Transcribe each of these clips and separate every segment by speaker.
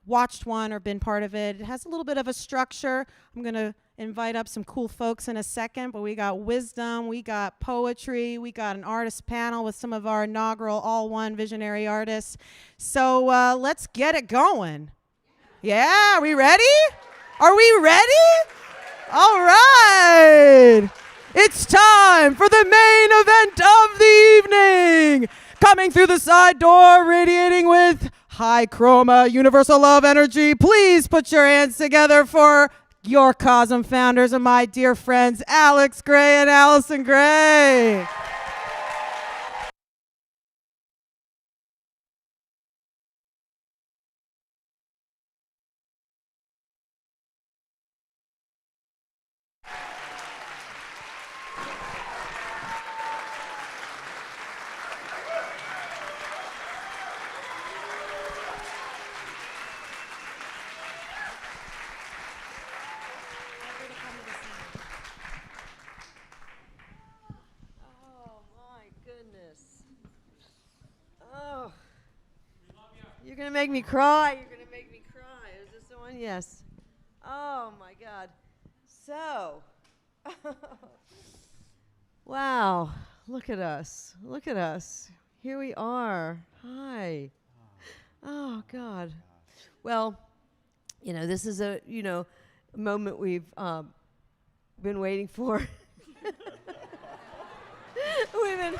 Speaker 1: Watched one or been part of it. It has a little bit of a structure. I'm going to invite up some cool folks in a second, but we got wisdom, we got poetry, we got an artist panel with some of our inaugural all-one visionary artists. So let's get it going. Yeah, are we ready? Are we ready? All right. It's time for the main event of the evening. Coming through the side door, radiating with high chroma, universal love energy. Please put your hands together for your CoSM founders and my dear friends, Allyson Grey and Allyson Grey.
Speaker 2: You're going to make me cry. You're going to make me cry. Is this the one? Yes. Oh, my God. So, wow. Look at us. Look at us. Here we are. Hi. Oh, God. Well, this is a moment we've been waiting for. We've been...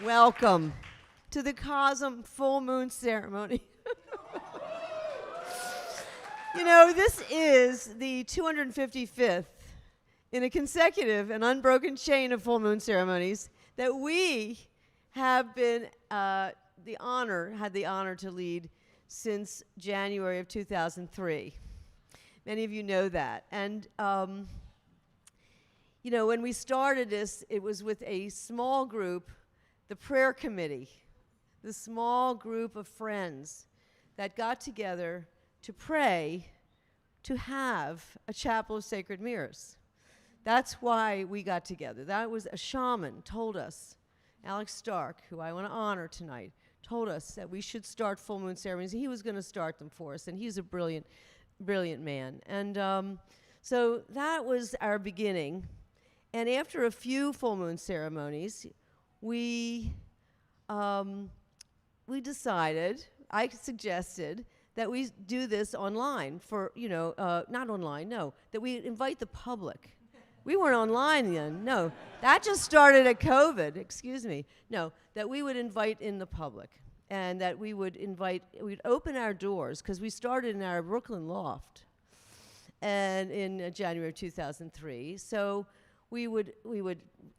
Speaker 2: Welcome to the CoSM full moon ceremony. This is the 255th in a consecutive and unbroken chain of full moon ceremonies that we have been had the honor to lead since January of 2003. Many of you know that. And you know, when we started this, it was with a small group, the prayer committee, the small group of friends that got together to pray to have a chapel of sacred mirrors. That's why we got together. That was a shaman told us, Alex Stark, who I want to honor tonight, told us that we should start full moon ceremonies. He was going to start them for us, and he's a brilliant, brilliant man. And so that was our beginning. And after a few full moon ceremonies, we decided, I suggested, that we do this online for, you know, not online, no, that we invite the public. We weren't online then, no. That just started at COVID, excuse me. No, that we would invite in the public and that we would we'd open our doors, because we started in our Brooklyn loft and in January of 2003. So we would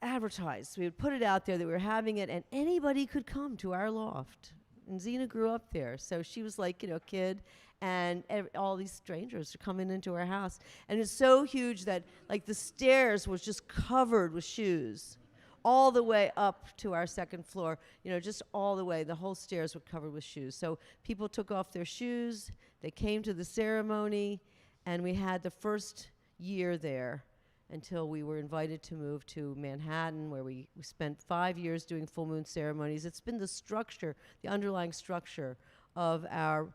Speaker 2: advertise, we would put it out there that we were having it, and anybody could come to our loft. And Zena grew up there, so she was like, you know, a kid, and all these strangers are coming into our house. And it's so huge that, like, the stairs was just covered with shoes all the way up to our second floor, you know, just all the way. The whole stairs were covered with shoes. So people took off their shoes, they came to the ceremony, and we had the first year there until we were invited to move to Manhattan, where we spent 5 years doing full moon ceremonies. It's been the structure, the underlying structure of our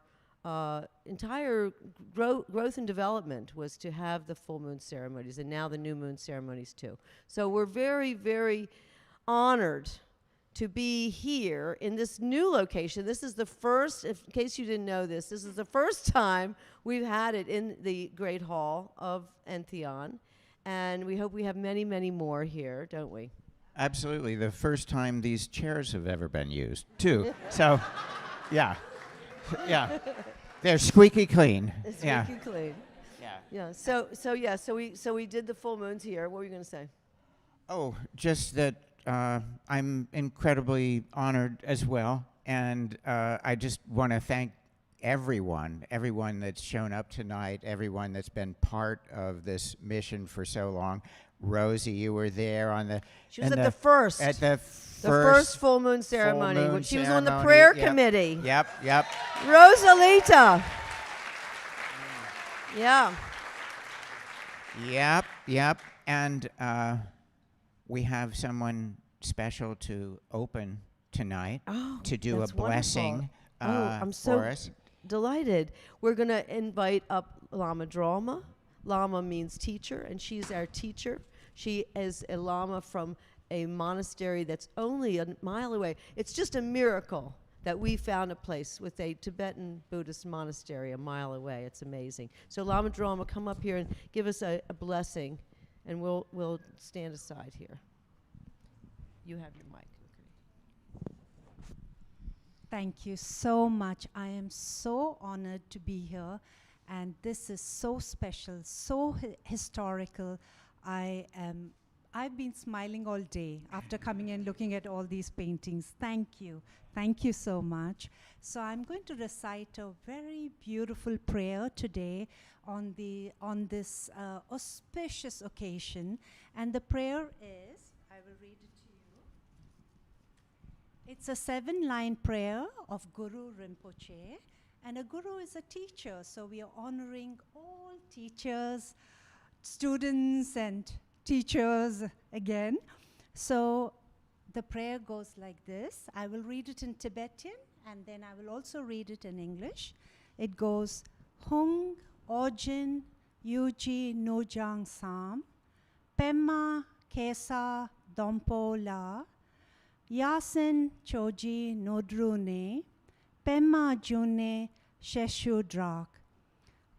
Speaker 2: entire growth and development, was to have the full moon ceremonies, and now the new moon ceremonies too. So we're very, very honored to be here in this new location. This is the first, in case you didn't know this is the first time we've had it in the Great Hall of Entheon. And we hope we have many, many more here, don't we?
Speaker 3: Absolutely. The first time these chairs have ever been used, too. So, yeah. Yeah. They're squeaky clean.
Speaker 2: Squeaky clean.
Speaker 3: Yeah.
Speaker 2: Yeah. So we did the full moons here. What were you going to say?
Speaker 3: Oh, just that I'm incredibly honored as well. And I just want to thank everyone that's shown up tonight, everyone that's been part of this mission for so long. Rosie, you were there on the...
Speaker 2: She was at the first.
Speaker 3: At the
Speaker 2: first full moon ceremony.
Speaker 3: Full moon
Speaker 2: she was on the
Speaker 3: ceremony,
Speaker 2: prayer
Speaker 3: yep,
Speaker 2: committee.
Speaker 3: Yep.
Speaker 2: Rosalita. Yeah.
Speaker 3: Yep. And we have someone special to open tonight to do a
Speaker 2: that's
Speaker 3: blessing
Speaker 2: I'm
Speaker 3: for
Speaker 2: so
Speaker 3: us.
Speaker 2: delighted. We're going to invite up Lama Drama. Lama means teacher, and she's our teacher. She is a Lama from a monastery that's only a mile away. It's just a miracle that we found a place with a Tibetan Buddhist monastery a mile away. It's amazing. So Lama Drama, come up here and give us a blessing, and we'll stand aside here. You have your mic. Okay.
Speaker 4: Thank you so much. I am so honored to be here, and this is so special, so historical. I've been smiling all day after coming and looking at all these paintings. Thank you so much. So I'm going to recite a very beautiful prayer today on this auspicious occasion, and the prayer is, I will read it to you. It's a 7-line prayer of Guru Rinpoche, and a guru is a teacher, so we are honoring all teachers, students, and teachers again. So the prayer goes like this. I will read it in Tibetan, and then I will also read it in English. It goes, Hung Ojin Yuji Nojang Sam, Pema Kesa Dompo La, Yasin Choji Nodrune, Pema June Sheshu Drak,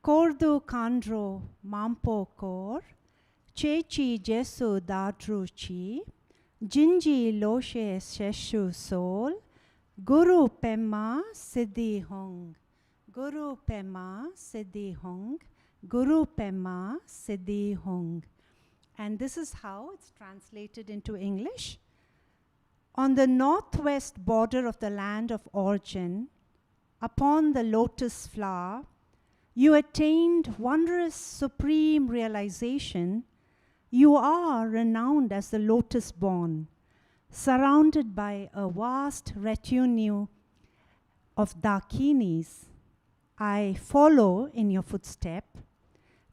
Speaker 4: Kordu Kandro Mampo Kor, Chechi Jesu Dadruchi, Jinji Loshe Sheshu Sol, Guru Pema Siddhi Hong, Guru Pema Siddhi Hong, Guru Pema Siddhi Hong. And this is how it's translated into English. On the northwest border of the land of origin, upon the lotus flower, you attained wondrous supreme realization. You are renowned as the lotus born, surrounded by a vast retinue of Dakinis. I follow in your footstep.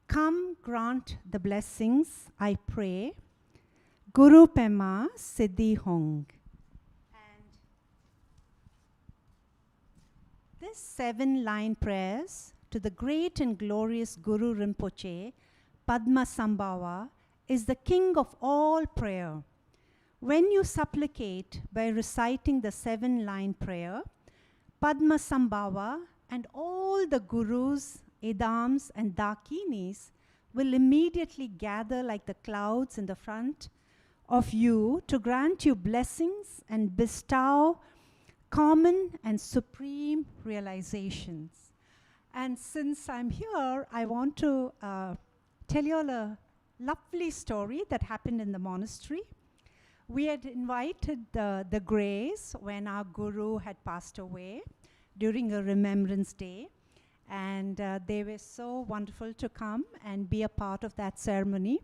Speaker 4: Come grant the blessings, I pray. Guru Pema Siddhi Hong. And this 7-line prayers to the great and glorious Guru Rinpoche, Padma Sambhava, is the king of all prayer. When you supplicate by reciting the 7-line prayer, Padma Sambhava and all the gurus, idams, and dakinis will immediately gather like the clouds in the front of you to grant you blessings and bestow common and supreme realizations. And since I'm here, I want to tell you all a lovely story that happened in the monastery. We had invited the Greys when our guru had passed away during a remembrance day. And they were so wonderful to come and be a part of that ceremony.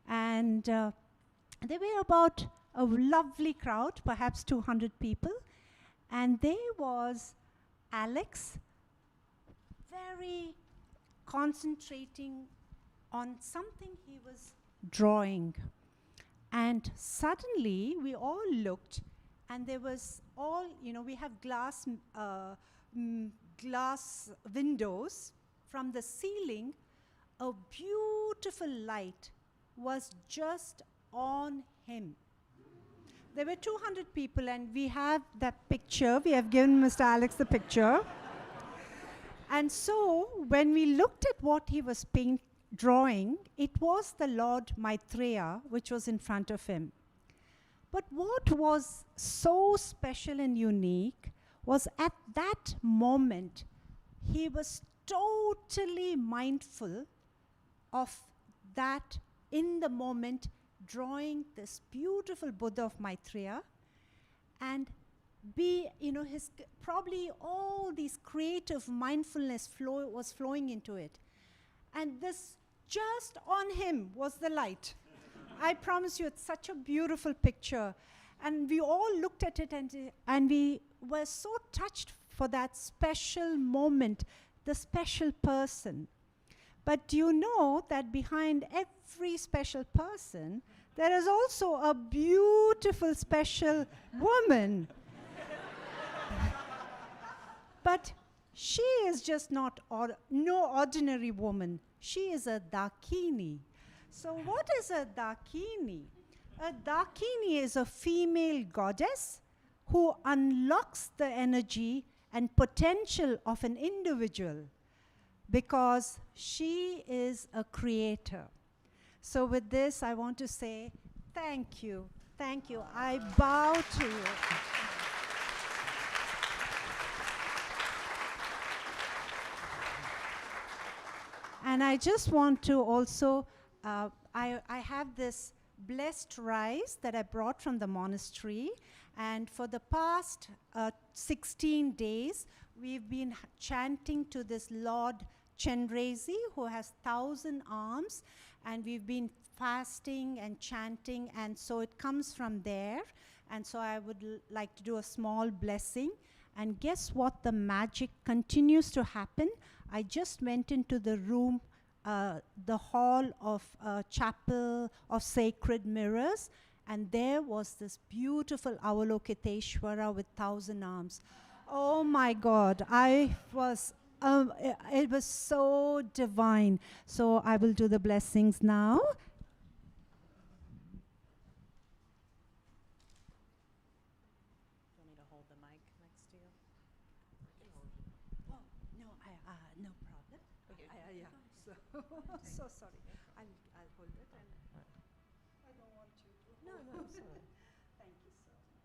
Speaker 4: And they were about a lovely crowd, perhaps 200 people. And there was Alex, very concentrating on something he was drawing. And suddenly we all looked, and there was all, we have glass windows. From the ceiling, a beautiful light was just on him. There were 200 people, and we have that picture. We have given Mr. Alex the picture. And so when we looked at what he was drawing, it was the Lord Maitreya which was in front of him. But what was so special and unique was at that moment, he was totally mindful of that in the moment, drawing this beautiful Buddha of Maitreya, and his probably all these creative mindfulness was flowing into it. And this, just on him was the light. I promise you, it's such a beautiful picture. And we all looked at it, and we were so touched for that special moment, the special person. But do you know that behind every special person, there is also a beautiful, special woman? But she is just not no ordinary woman. She is a Dakini. So what is a Dakini? A Dakini is a female goddess who unlocks the energy and potential of an individual because she is a creator. So with this, I want to say thank you. Thank you. I bow to you. And I just want to also, I have this blessed rice that I brought from the monastery. And for the past 16 days, we've been chanting to this Lord Chenrezi, who has 1,000 arms. And we've been fasting and chanting. And so it comes from there. And so I would like to do a small blessing. And guess what? The magic continues to happen. I just went into the room, the hall of chapel of sacred mirrors, and there was this beautiful Avalokiteshvara with 1,000 arms. Oh my God, it was so divine. So I will do the blessings now. So sorry. I'll hold it, and I don't want you to. No, sorry. Thank you so much.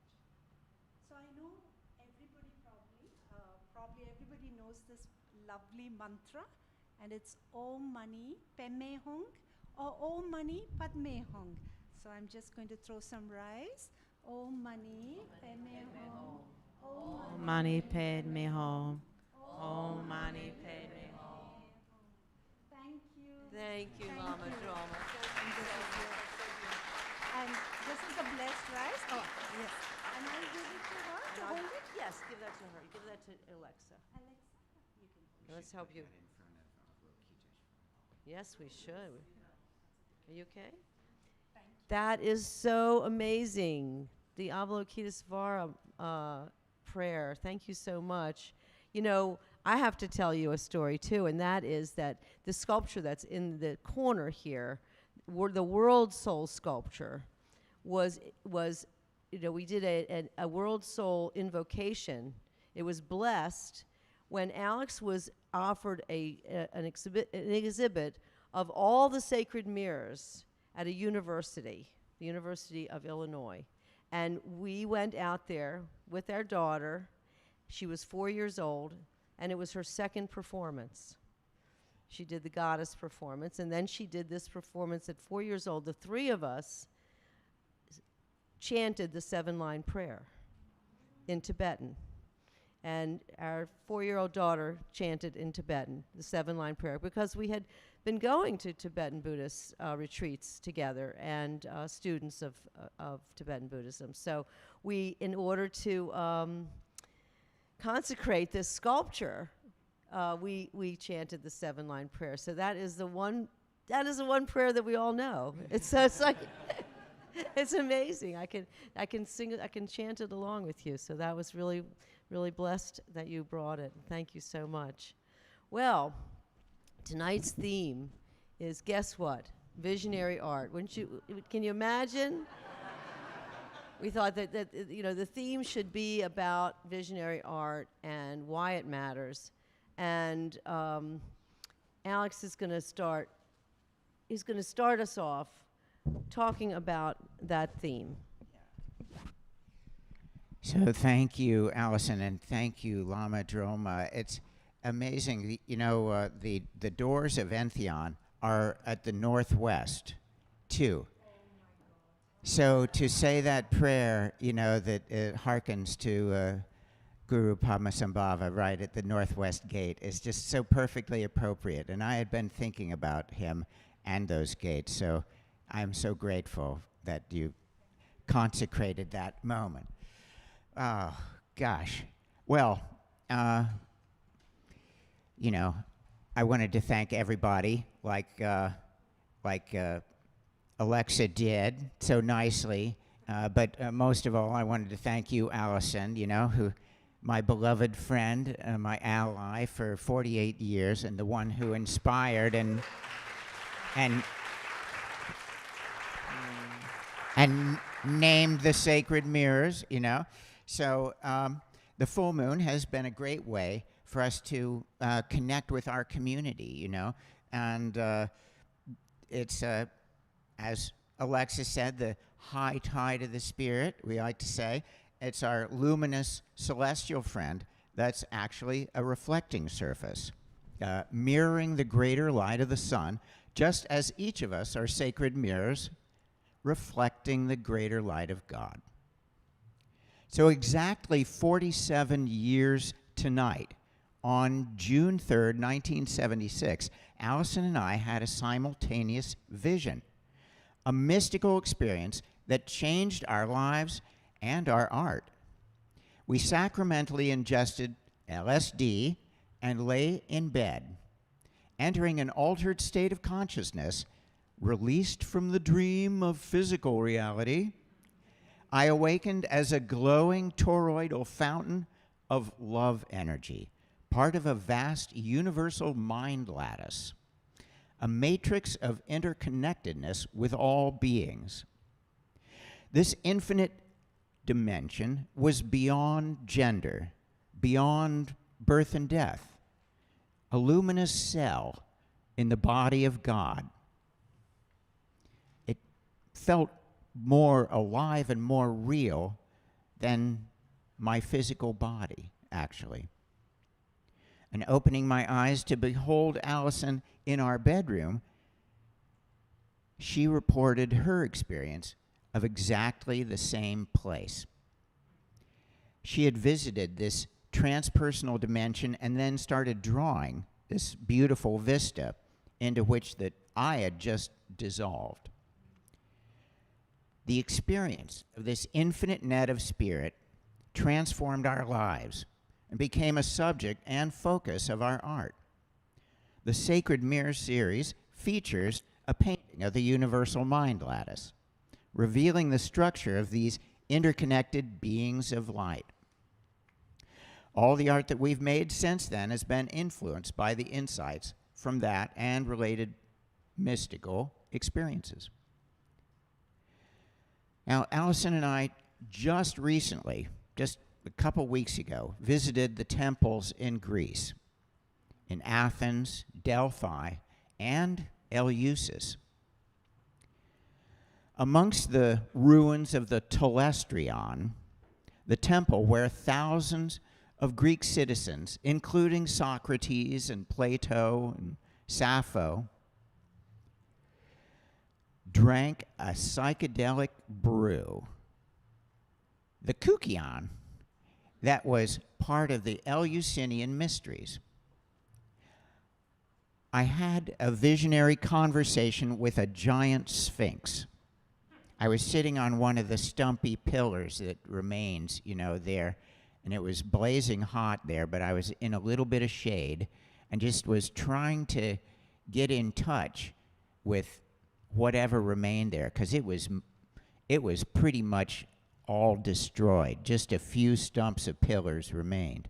Speaker 4: So I know everybody probably everybody knows this lovely mantra, and it's Om Mani Padme Hung or Om Mani Padme Hung. So I'm just going to throw some rice. Om Mani Padme Hung. Om
Speaker 1: Mani Padme Hum. Om Mani Padme Hum.
Speaker 2: Thank you, Lama Drama. to Alexa. Let's help you. Yes, we should. Are you okay? That is so amazing. The Avalokitesvara prayer. Thank you so much. You know, I have to tell you a story too, and that is that the sculpture that's in the corner here, the World Soul sculpture, was you know, we did a World Soul invocation. It was blessed when Alex was offered an exhibit of all the sacred mirrors at a university, the University of Illinois. And we went out there with our daughter. She was 4 years old, and it was her second performance. She did the goddess performance, and then she did this performance at 4 years old. The three of us chanted the 7-line prayer in Tibetan. And our 4-year-old daughter chanted in Tibetan the 7-line prayer because we had been going to Tibetan Buddhist retreats together and students of Tibetan Buddhism. So we, in order to consecrate this sculpture, we chanted the 7-line prayer. So that is the one prayer that we all know. It's like it's amazing. I can sing it. I can chant it along with you. So that was really blessed that you brought it. Thank you so much. Well, tonight's theme is, guess what? Visionary art. Can you imagine? We thought that you know, the theme should be about visionary art and why it matters. And Alex is going to start. He's going to start us off talking about that theme.
Speaker 3: So thank you, Allyson, and thank you, Lama Droma. It's amazing. You know, the doors of Entheon are at the northwest, too. So to say that prayer, you know, that it harkens to Guru Padmasambhava right at the northwest gate is just so perfectly appropriate. And I had been thinking about him and those gates, so I'm so grateful that you consecrated that moment. Oh, gosh. Well, you know, I wanted to thank everybody like Alexa did so nicely. But most of all, I wanted to thank you, Allyson, you know, who my beloved friend, my ally for 48 years, and the one who inspired and named the sacred mirrors, you know. So the full moon has been a great way for us to connect with our community, you know. And it's, as Alexa said, the high tide of the spirit, we like to say. It's our luminous celestial friend that's actually a reflecting surface, mirroring the greater light of the sun, just as each of us are sacred mirrors reflecting the greater light of God. So exactly 47 years tonight, on June 3rd, 1976, Allyson and I had a simultaneous vision, a mystical experience that changed our lives and our art. We sacramentally ingested LSD and lay in bed, entering an altered state of consciousness, released from the dream of physical reality. I awakened as a glowing toroidal fountain of love energy, part of a vast universal mind lattice, a matrix of interconnectedness with all beings. This infinite dimension was beyond gender, beyond birth and death, a luminous cell in the body of God. It felt more alive and more real than my physical body, actually. And opening my eyes to behold Allyson in our bedroom, she reported her experience of exactly the same place. She had visited this transpersonal dimension and then started drawing this beautiful vista into which that I had just dissolved. The experience of this infinite net of spirit transformed our lives, and became a subject and focus of our art. The Sacred Mirror series features a painting of the universal mind lattice, revealing the structure of these interconnected beings of light. All the art that we've made since then has been influenced by the insights from that and related mystical experiences. Now, Allyson and I just recently, just a couple weeks ago, visited the temples in Greece, in Athens, Delphi, and Eleusis. Amongst the ruins of the Telestrion, the temple where thousands of Greek citizens, including Socrates and Plato and Sappho, drank a psychedelic brew, the Koukion, that was part of the Eleusinian mysteries. I had a visionary conversation with a giant sphinx. I was sitting on one of the stumpy pillars that remains, there, and it was blazing hot there, but I was in a little bit of shade and just was trying to get in touch with whatever remained there, because it was pretty much all destroyed. Just a few stumps of pillars remained.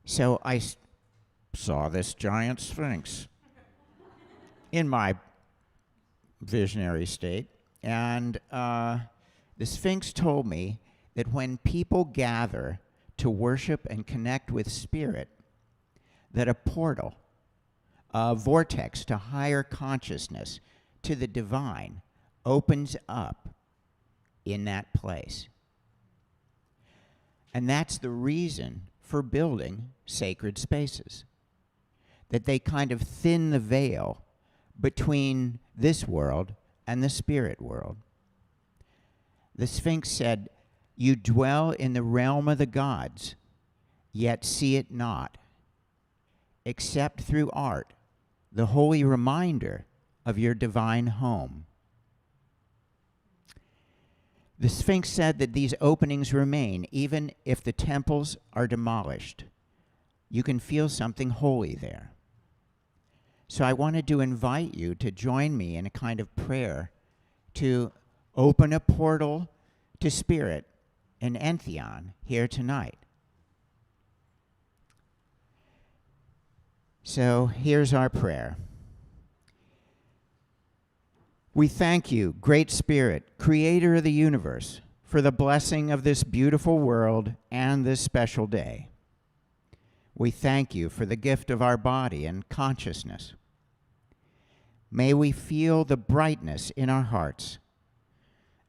Speaker 3: So I saw this giant sphinx in my visionary state, and the sphinx told me that when people gather to worship and connect with spirit, that a portal, a vortex to higher consciousness, to the divine, opens up in that place. And that's the reason for building sacred spaces, that they kind of thin the veil between this world and the spirit world. The Sphinx said, "You dwell in the realm of the gods, yet see it not, except through art, the holy reminder of your divine home." The Sphinx said that these openings remain even if the temples are demolished. You can feel something holy there. So I wanted to invite you to join me in a kind of prayer to open a portal to spirit in Entheon here tonight. So here's our prayer. We thank you, Great Spirit, Creator of the universe, for the blessing of this beautiful world and this special day. We thank you for the gift of our body and consciousness. May we feel the brightness in our hearts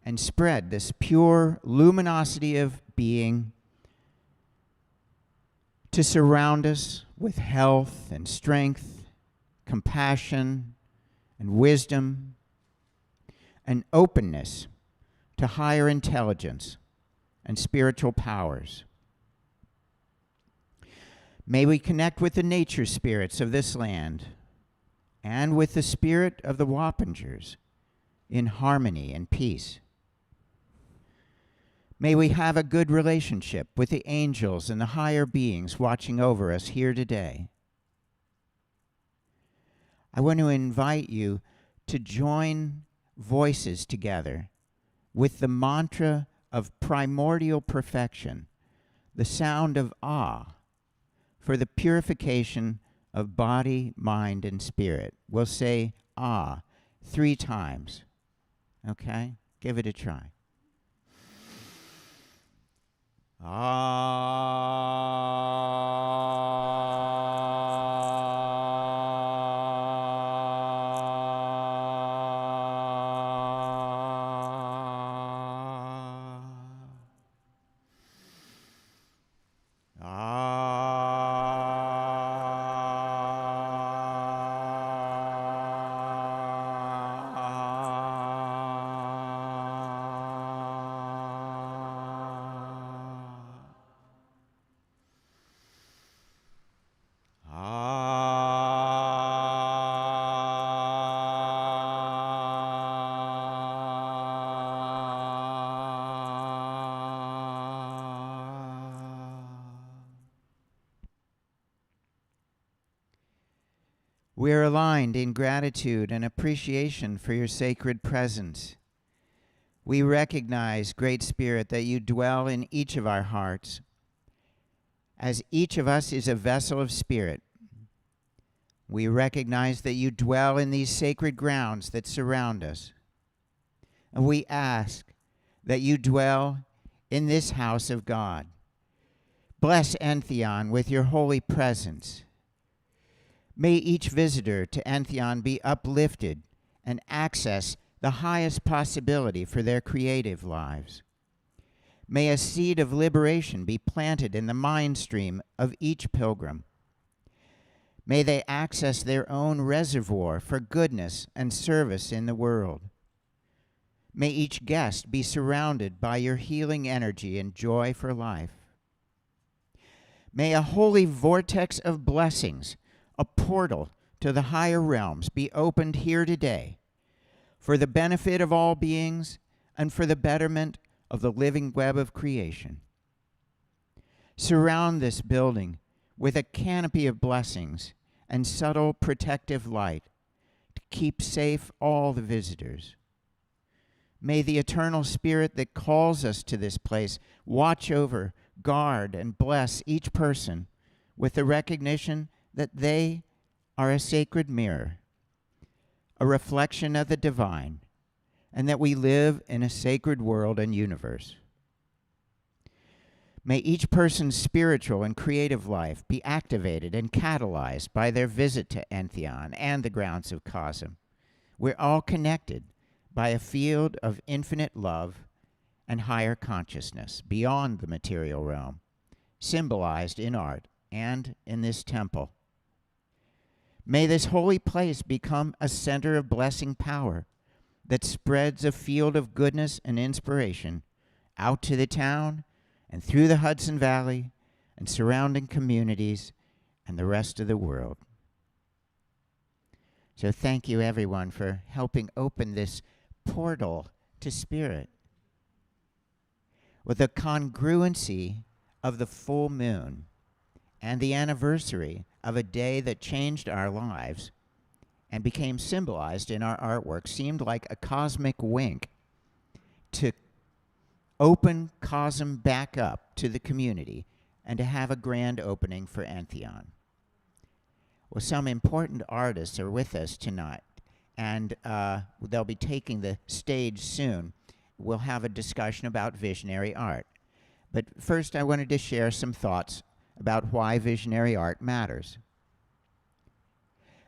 Speaker 3: and spread this pure luminosity of being to surround us with health and strength, compassion and wisdom, and openness to higher intelligence and spiritual powers. May we connect with the nature spirits of this land and with the spirit of the Wappingers in harmony and peace. May we have a good relationship with the angels and the higher beings watching over us here today. I want to invite you to join voices together with the mantra of primordial perfection, the sound of Ah, for the purification of body, mind, and spirit. We'll say Ah 3 times. Okay? Give it a try. We're aligned in gratitude and appreciation for your sacred presence. We recognize, Great Spirit, that you dwell in each of our hearts. As each of us is a vessel of spirit, we recognize that you dwell in these sacred grounds that surround us. And we ask that you dwell in this house of God. Bless Entheon with your holy presence. May each visitor to Entheon be uplifted and access the highest possibility for their creative lives. May a seed of liberation be planted in the mind stream of each pilgrim. May they access their own reservoir for goodness and service in the world. May each guest be surrounded by your healing energy and joy for life. May a holy vortex of blessings, a portal to the higher realms, be opened here today for the benefit of all beings and for the betterment of the living web of creation. Surround this building with a canopy of blessings and subtle protective light to keep safe all the visitors. May the eternal spirit that calls us to this place watch over, guard, and bless each person with the recognition that they are a sacred mirror, a reflection of the divine, and that we live in a sacred world and universe. May each person's spiritual and creative life be activated and catalyzed by their visit to Entheon and the grounds of CoSM. We're all connected by a field of infinite love and higher consciousness beyond the material realm, symbolized in art and in this temple. May this holy place become a center of blessing power that spreads a field of goodness and inspiration out to the town and through the Hudson Valley and surrounding communities and the rest of the world. So thank you, everyone, for helping open this portal to spirit. With the congruency of the full moon and the anniversary of a day that changed our lives and became symbolized in our artwork, seemed like a cosmic wink to open CoSM back up to the community and to have a grand opening for Entheon. Well, some important artists are with us tonight, and they'll be taking the stage soon. We'll have a discussion about visionary art. But first, I wanted to share some thoughts about why visionary art matters.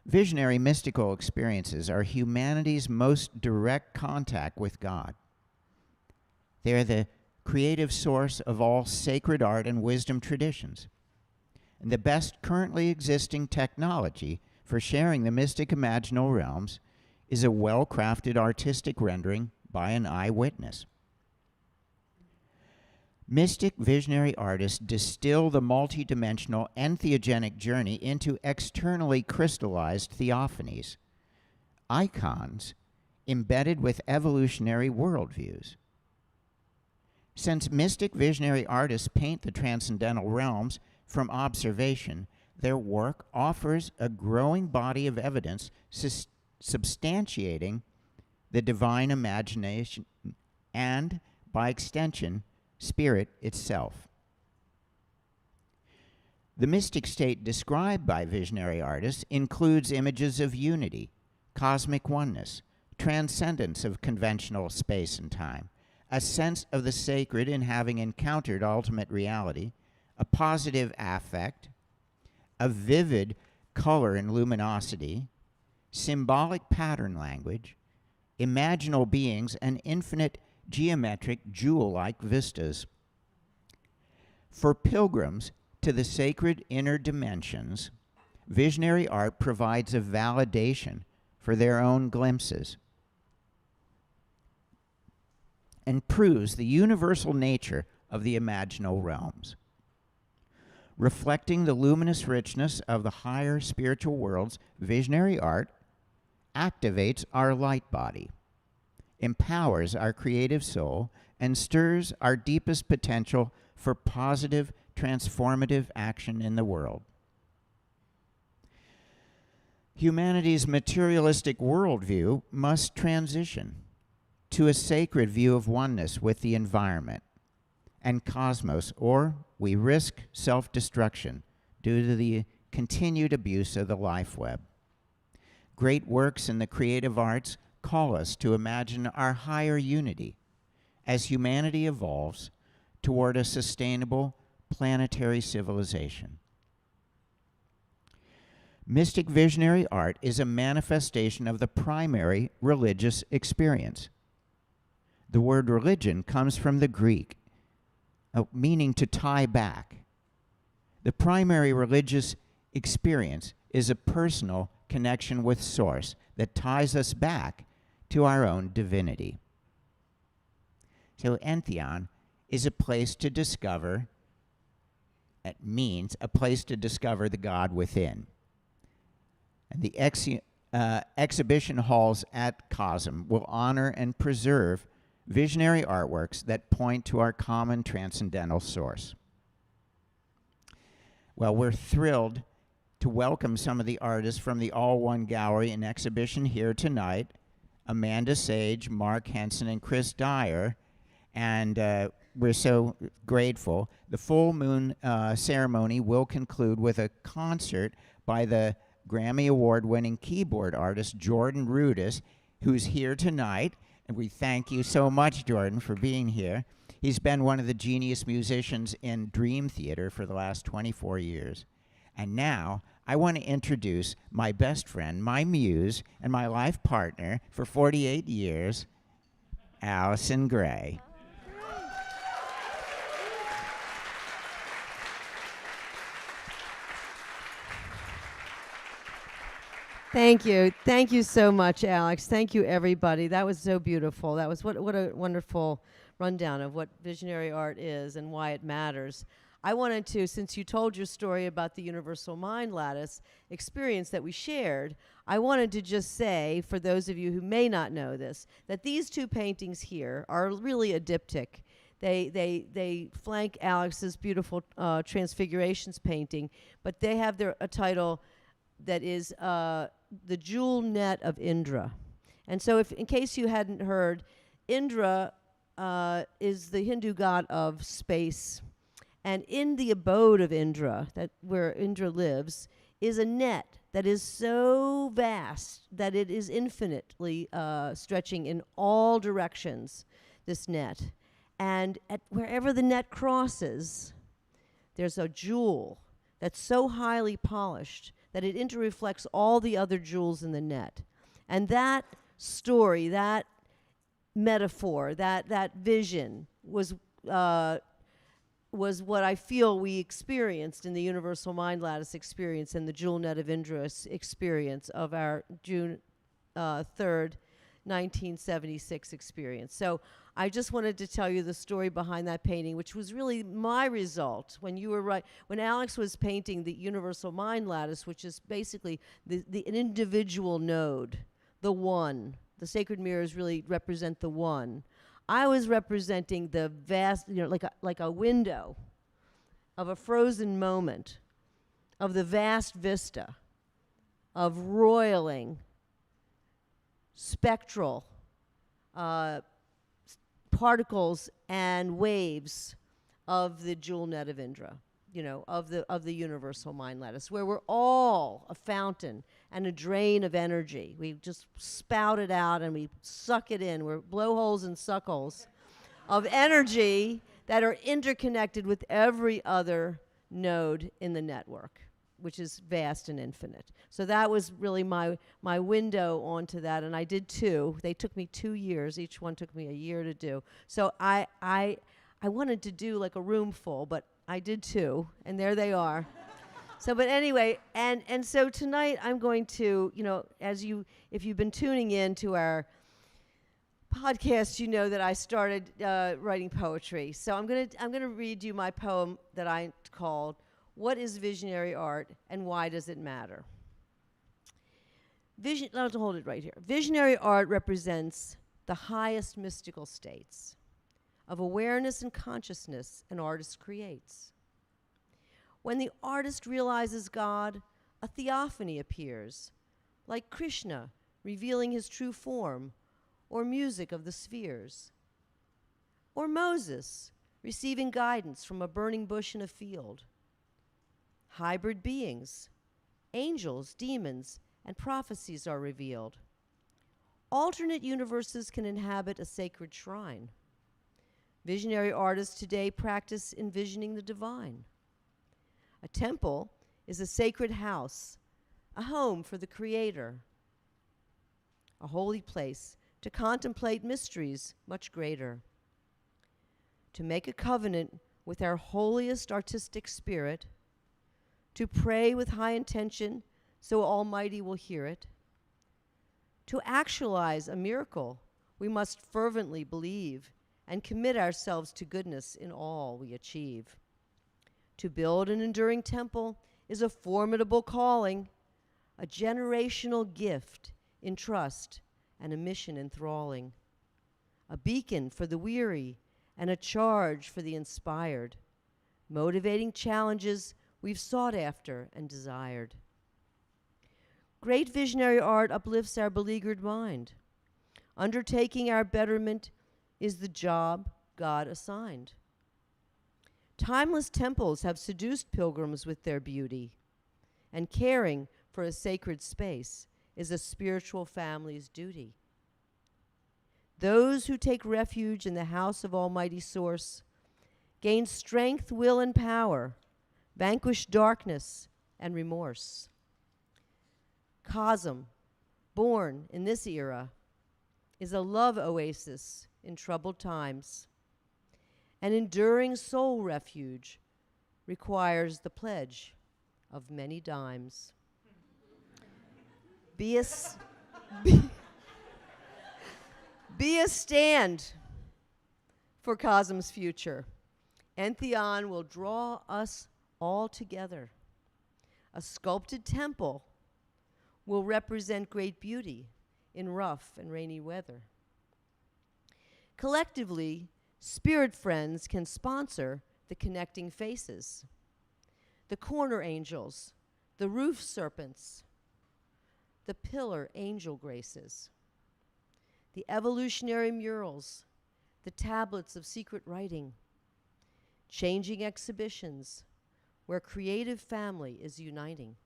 Speaker 3: Visionary mystical experiences are humanity's most direct contact with God. They are the creative source of all sacred art and wisdom traditions. And the best currently existing technology for sharing the mystic imaginal realms is a well-crafted artistic rendering by an eyewitness. Mystic visionary artists distill the multidimensional entheogenic journey into externally crystallized theophanies, icons embedded with evolutionary worldviews. Since mystic visionary artists paint the transcendental realms from observation, their work offers a growing body of evidence substantiating the divine imagination and, by extension, spirit itself. The mystic state described by visionary artists includes images of unity, cosmic oneness, transcendence of conventional space and time, a sense of the sacred in having encountered ultimate reality, a positive affect, a vivid color and luminosity, symbolic pattern language, imaginal beings, and infinite geometric jewel-like vistas. For pilgrims to the sacred inner dimensions, visionary art provides a validation for their own glimpses and proves the universal nature of the imaginal realms. Reflecting the luminous richness of the higher spiritual worlds, visionary art activates our light body, empowers our creative soul, and stirs our deepest potential for positive, transformative action in the world. Humanity's materialistic worldview must transition to a sacred view of oneness with the environment and cosmos, or we risk self-destruction due to the continued abuse of the life web. Great works in the creative arts call us to imagine our higher unity as humanity evolves toward a sustainable planetary civilization. Mystic visionary art is a manifestation of the primary religious experience. The word religion comes from the Greek, meaning to tie back. The primary religious experience is a personal connection with Source that ties us back to our own divinity. So Entheon is a place to discover, it means a place to discover the God within. And the exhibition halls at CoSM will honor and preserve visionary artworks that point to our common transcendental source. Well, we're thrilled to welcome some of the artists from the All One Gallery and exhibition here tonight, Amanda Sage, Mark Henson, and Chris Dyer, and we're so grateful. The full moon ceremony will conclude with a concert by the Grammy Award-winning keyboard artist Jordan Rudess, who's here tonight, and we thank you so much, Jordan, for being here. He's been one of the genius musicians in Dream Theater for the last 24 years. And now, I want to introduce my best friend, my muse, and my life partner for 48 years, Allyson Grey.
Speaker 2: Thank you. Thank you so much, Alex. Thank you, everybody. That was so beautiful. That was what a wonderful rundown of what visionary art is and why it matters. I wanted to, since you told your story about the Universal Mind Lattice experience that we shared, I wanted to just say, for those of you who may not know this, that these two paintings here are really a diptych. They flank Alex's beautiful Transfigurations painting, but they have a title that is The Jewel Net of Indra. And so in case you hadn't heard, Indra is the Hindu god of space. And in the abode of Indra, where Indra lives, is a net that is so vast that it is infinitely stretching in all directions, this net. And wherever the net crosses, there's a jewel that's so highly polished that it interreflects all the other jewels in the net. And that story, that metaphor, that vision was what I feel we experienced in the Universal Mind Lattice experience and the Jewel Net of Indra experience of our June 3rd, 1976 experience. So I just wanted to tell you the story behind that painting, which was really my result when you were when Alex was painting the Universal Mind Lattice, which is basically an individual node, the one. The sacred mirrors really represent the one. I was representing the vast, like a window of a frozen moment of the vast vista of roiling, spectral particles and waves of the Jewel Net of Indra, of the Universal Mind Lattice, where we're all a fountain and a drain of energy. We just spout it out and we suck it in. We're blowholes and suckholes of energy that are interconnected with every other node in the network, which is vast and infinite. So that was really my window onto that, and I did two. They took me 2 years. Each one took me a year to do. So I wanted to do like a room full, but I did two, and there they are. So, but anyway, and so tonight I'm going to, if you've been tuning in to our podcast, you know that I started writing poetry. So I'm gonna read you my poem that I called "What is Visionary Art and Why Does It Matter?" I'll hold it right here. Visionary art represents the highest mystical states of awareness and consciousness an artist creates. When the artist realizes God, a theophany appears, like Krishna revealing his true form, or music of the spheres, or Moses receiving guidance from a burning bush in a field. Hybrid beings, angels, demons, and prophecies are revealed. Alternate universes can inhabit a sacred shrine. Visionary artists today practice envisioning the divine. A temple is a sacred house, a home for the Creator, a holy place to contemplate mysteries much greater. To make a covenant with our holiest artistic spirit, to pray with high intention so Almighty will hear it. To actualize a miracle, we must fervently believe and commit ourselves to goodness in all we achieve. To build an enduring temple is a formidable calling, a generational gift in trust and a mission enthralling, a beacon for the weary and a charge for the inspired, motivating challenges we've sought after and desired. Great visionary art uplifts our beleaguered mind. Undertaking our betterment is the job God assigned. Timeless temples have seduced pilgrims with their beauty, and caring for a sacred space is a spiritual family's duty. Those who take refuge in the house of Almighty Source gain strength, will, and power, vanquish darkness and remorse. CoSM, born in this era, is a love oasis in troubled times. An enduring soul refuge requires the pledge of many dimes. Be a stand for CoSM's future. Entheon will draw us all together. A sculpted temple will represent great beauty in rough and rainy weather. Collectively, spirit friends can sponsor the connecting faces, the corner angels, the roof serpents, the pillar angel graces, the evolutionary murals, the tablets of secret writing, changing exhibitions where creative family is uniting.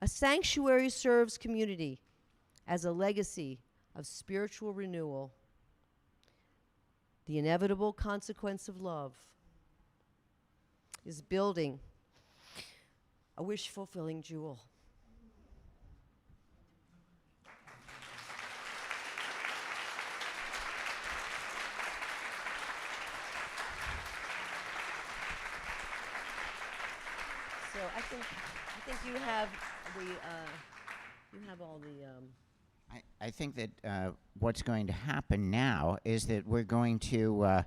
Speaker 2: A sanctuary serves community as a legacy of spiritual renewal, the inevitable consequence of love is building a wish-fulfilling jewel. So I think you have all the.
Speaker 3: I think that what's going to happen now is that we're going to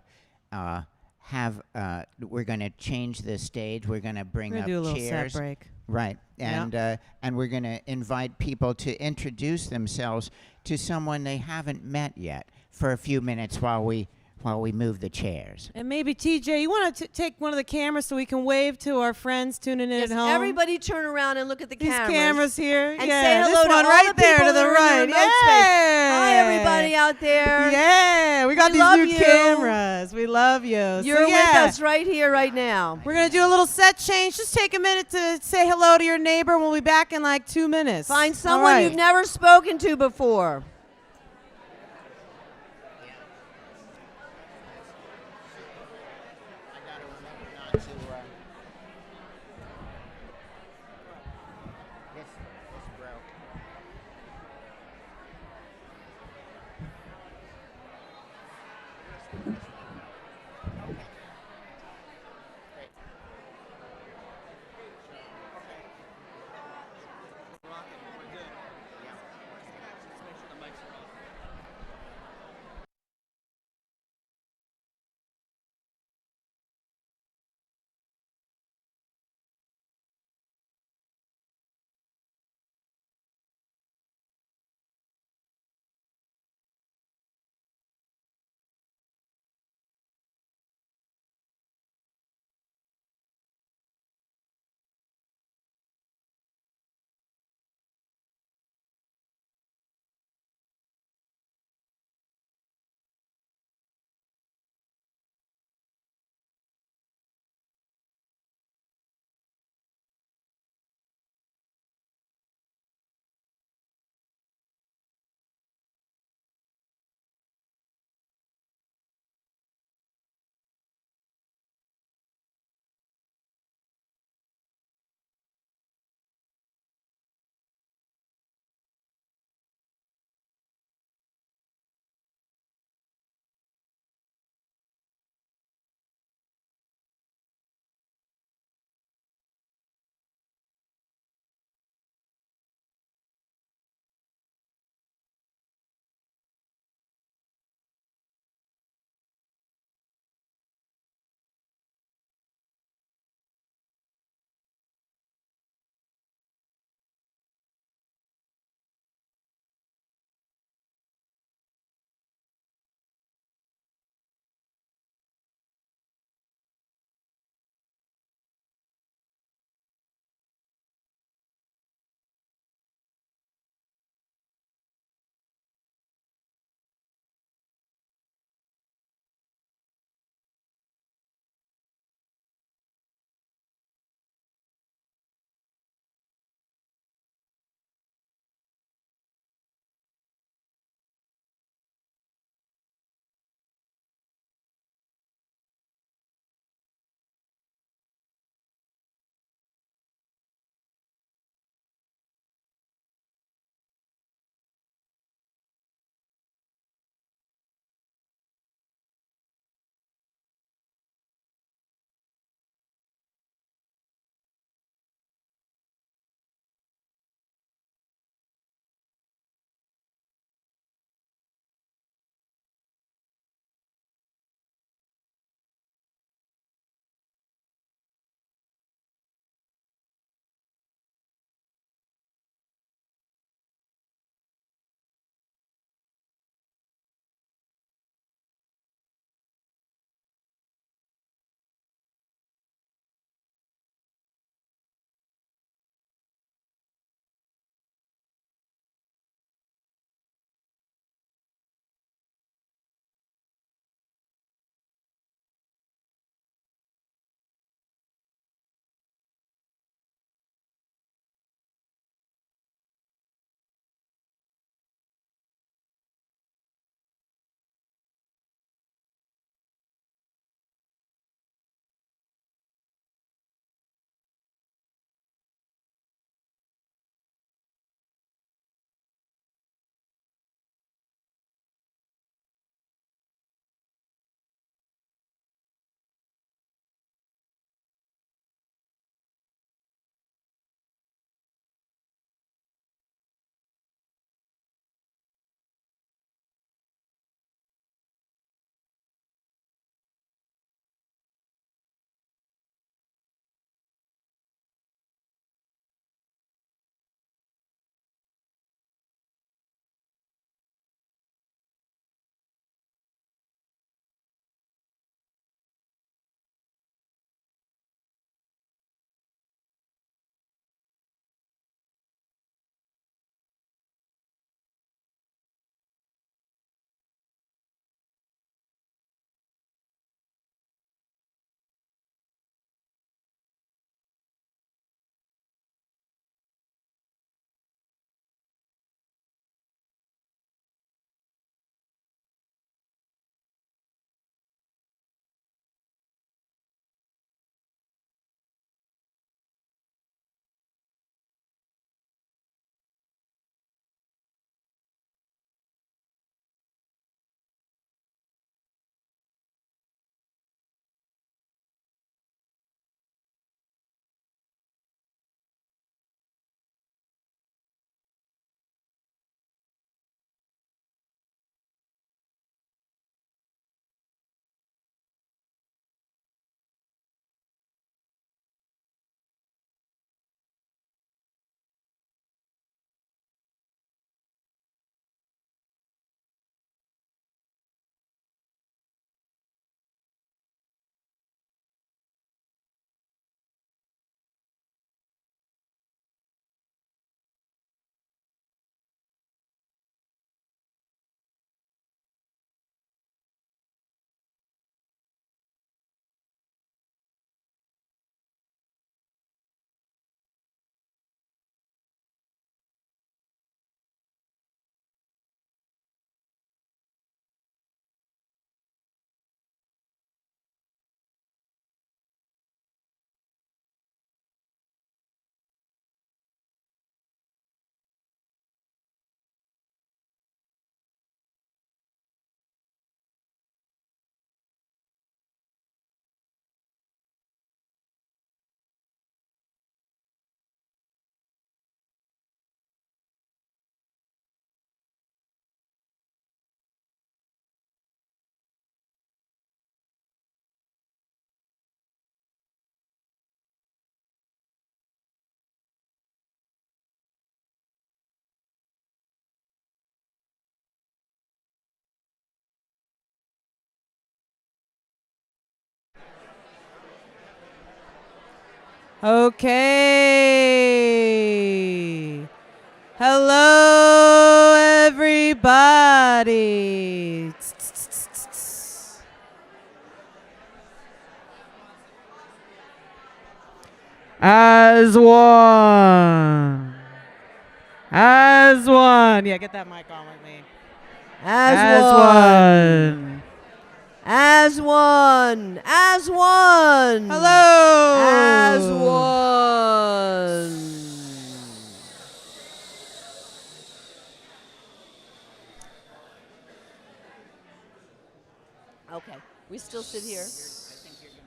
Speaker 3: we're going to change the stage. We're going to bring
Speaker 1: We're
Speaker 3: up
Speaker 1: gonna do a little
Speaker 3: chairs.
Speaker 1: set break.
Speaker 3: Right,
Speaker 1: Yeah.
Speaker 3: and we're going to invite people to introduce themselves to someone they haven't met yet for a few minutes while we move the chairs.
Speaker 1: And maybe TJ, you want to take one of the cameras so we can wave to our friends tuning in
Speaker 2: Yes,
Speaker 1: at home.
Speaker 2: everybody turn around and look at the
Speaker 1: These
Speaker 2: cameras.
Speaker 1: cameras here.
Speaker 2: And
Speaker 1: yeah,
Speaker 2: say hello
Speaker 1: this
Speaker 2: to
Speaker 1: one
Speaker 2: all
Speaker 1: right
Speaker 2: the
Speaker 1: there
Speaker 2: people
Speaker 1: to the
Speaker 2: that are in
Speaker 1: right.
Speaker 2: the remote space. Hi,
Speaker 1: Yeah.
Speaker 2: everybody out there.
Speaker 1: Yeah, we got
Speaker 2: We love
Speaker 1: these new
Speaker 2: you.
Speaker 1: cameras. We love you.
Speaker 2: You're
Speaker 1: so, yeah,
Speaker 2: with us right here, right now.
Speaker 1: We're going to do a little set change. Just take a minute to say hello to your neighbor. We'll be back in like 2 minutes.
Speaker 2: Find
Speaker 1: All
Speaker 2: someone
Speaker 1: right.
Speaker 2: you've never spoken to before.
Speaker 1: Okay. Hello, everybody. As one. As one. Yeah, get that mic on with me.
Speaker 2: As one. As one. As one.
Speaker 1: Hello.
Speaker 2: As one. Okay. We still sit here.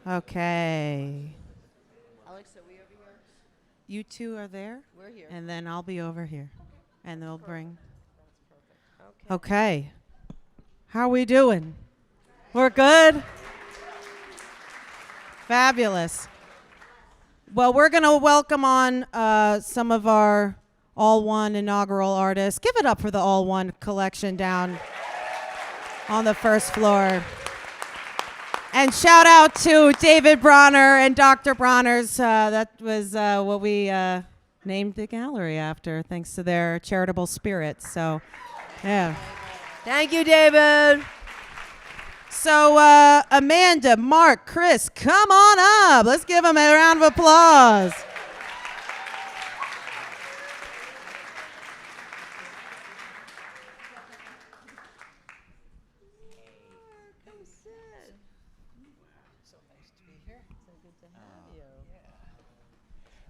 Speaker 1: Okay.
Speaker 2: Alex, are we over here?
Speaker 1: You two are there,
Speaker 2: We're here.
Speaker 1: and then I'll be over here. And they'll bring.
Speaker 2: That's perfect.
Speaker 1: Okay. How are we doing? We're good? Fabulous. Well, we're going to welcome on some of our All One inaugural artists. Give it up for the All One collection down on the first floor. And shout out to David Bronner and Dr. Bronner's. That was what we named the gallery after, thanks to their charitable spirit. So, yeah.
Speaker 2: Thank you, David.
Speaker 1: So, Amanda, Mark, Chris, come on up. Let's give them a round of applause.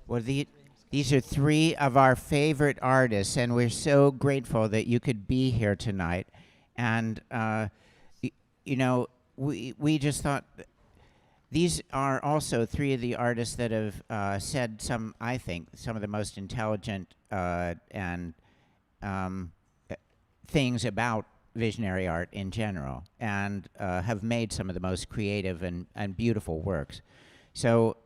Speaker 3: Well, these are three of our favorite artists, and we're so grateful that you could be here tonight. And, you know, we just thought these are also three of the artists that have said I think, some of the most intelligent and things about visionary art in general, and have made some of the most creative and beautiful works. So,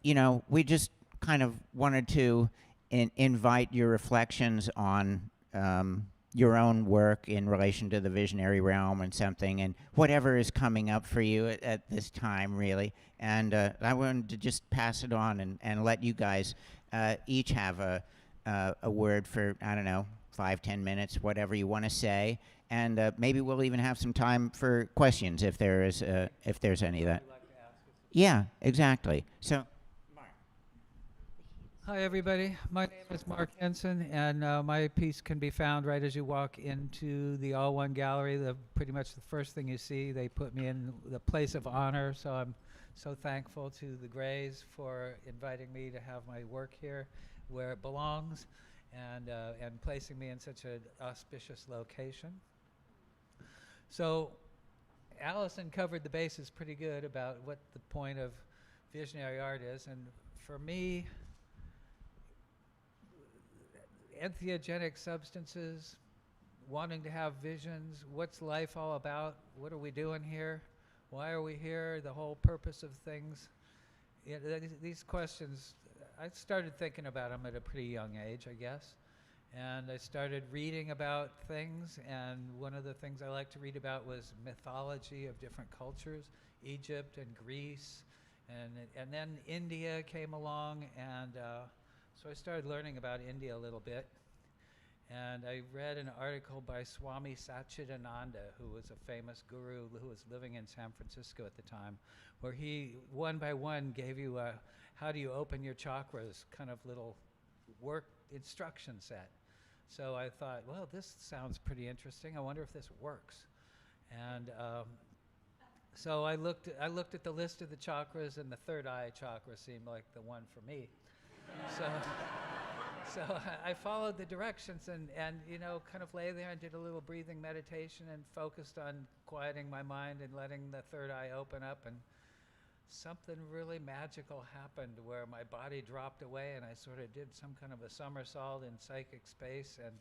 Speaker 3: you know, we just kind of wanted to invite your reflections on your own work in relation to the visionary realm and something, and whatever is coming up for you at this time, really. And I wanted to just pass it on and let you guys each have a word for, I don't know, 5-10 minutes, whatever you want to say, and maybe we'll even have some time for questions if there's any of that. Yeah, exactly. So, Mark.
Speaker 5: Hi, everybody. My name is Mark Henson, and my piece can be found right as you walk into the All One Gallery. Pretty much the first thing you see, they put me in the place of honor, so I'm so thankful to the Greys for inviting me to have my work here where it belongs, and placing me in such an auspicious location. So, Allyson covered the bases pretty good about what the point of visionary art is, and for me, entheogenic substances, wanting to have visions, what's life all about, what are we doing here, why are we here, the whole purpose of things. These questions, I started thinking about them at a pretty young age, I guess. And I started reading about things, and one of the things I liked to read about was mythology of different cultures, Egypt and Greece, and then India came along, and so I started learning about India a little bit. And I read an article by Swami Satchidananda, who was a famous guru who was living in San Francisco at the time, where he, one by one, gave you a how do you open your chakras kind of little work instruction set. So I thought, well, this sounds pretty interesting. I wonder if this works. And so I looked at the list of the chakras, and the third eye chakra seemed like the one for me. So I followed the directions and you know, kind of lay there and did a little breathing meditation and focused on quieting my mind and letting the third eye open up, and something really magical happened where my body dropped away and I sort of did some kind of a somersault in psychic space, and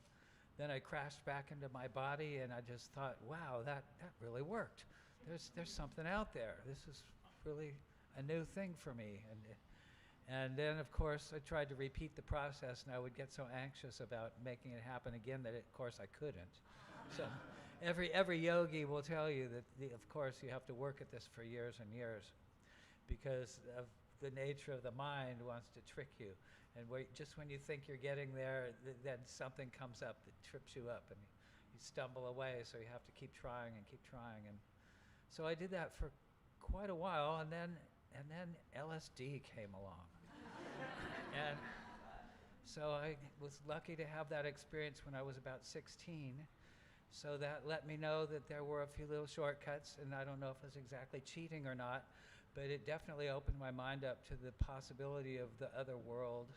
Speaker 5: then I crashed back into my body, and I just thought, wow, that really worked. There's something out there. This is really a new thing for me. And then, of course, I tried to repeat the process, and I would get so anxious about making it happen again that, of course, I couldn't. So every yogi will tell you that, of course, you have to work at this for years and years, because of the nature of the mind wants to trick you. And just when you think you're getting there, then something comes up that trips you up, and you stumble away, so you have to keep trying and keep trying. And so I did that for quite a while, and then LSD came along. And so I was lucky to have that experience when I was about 16. So that let me know that there were a few little shortcuts, and I don't know if it was exactly cheating or not, but it definitely opened my mind up to the possibility of the other world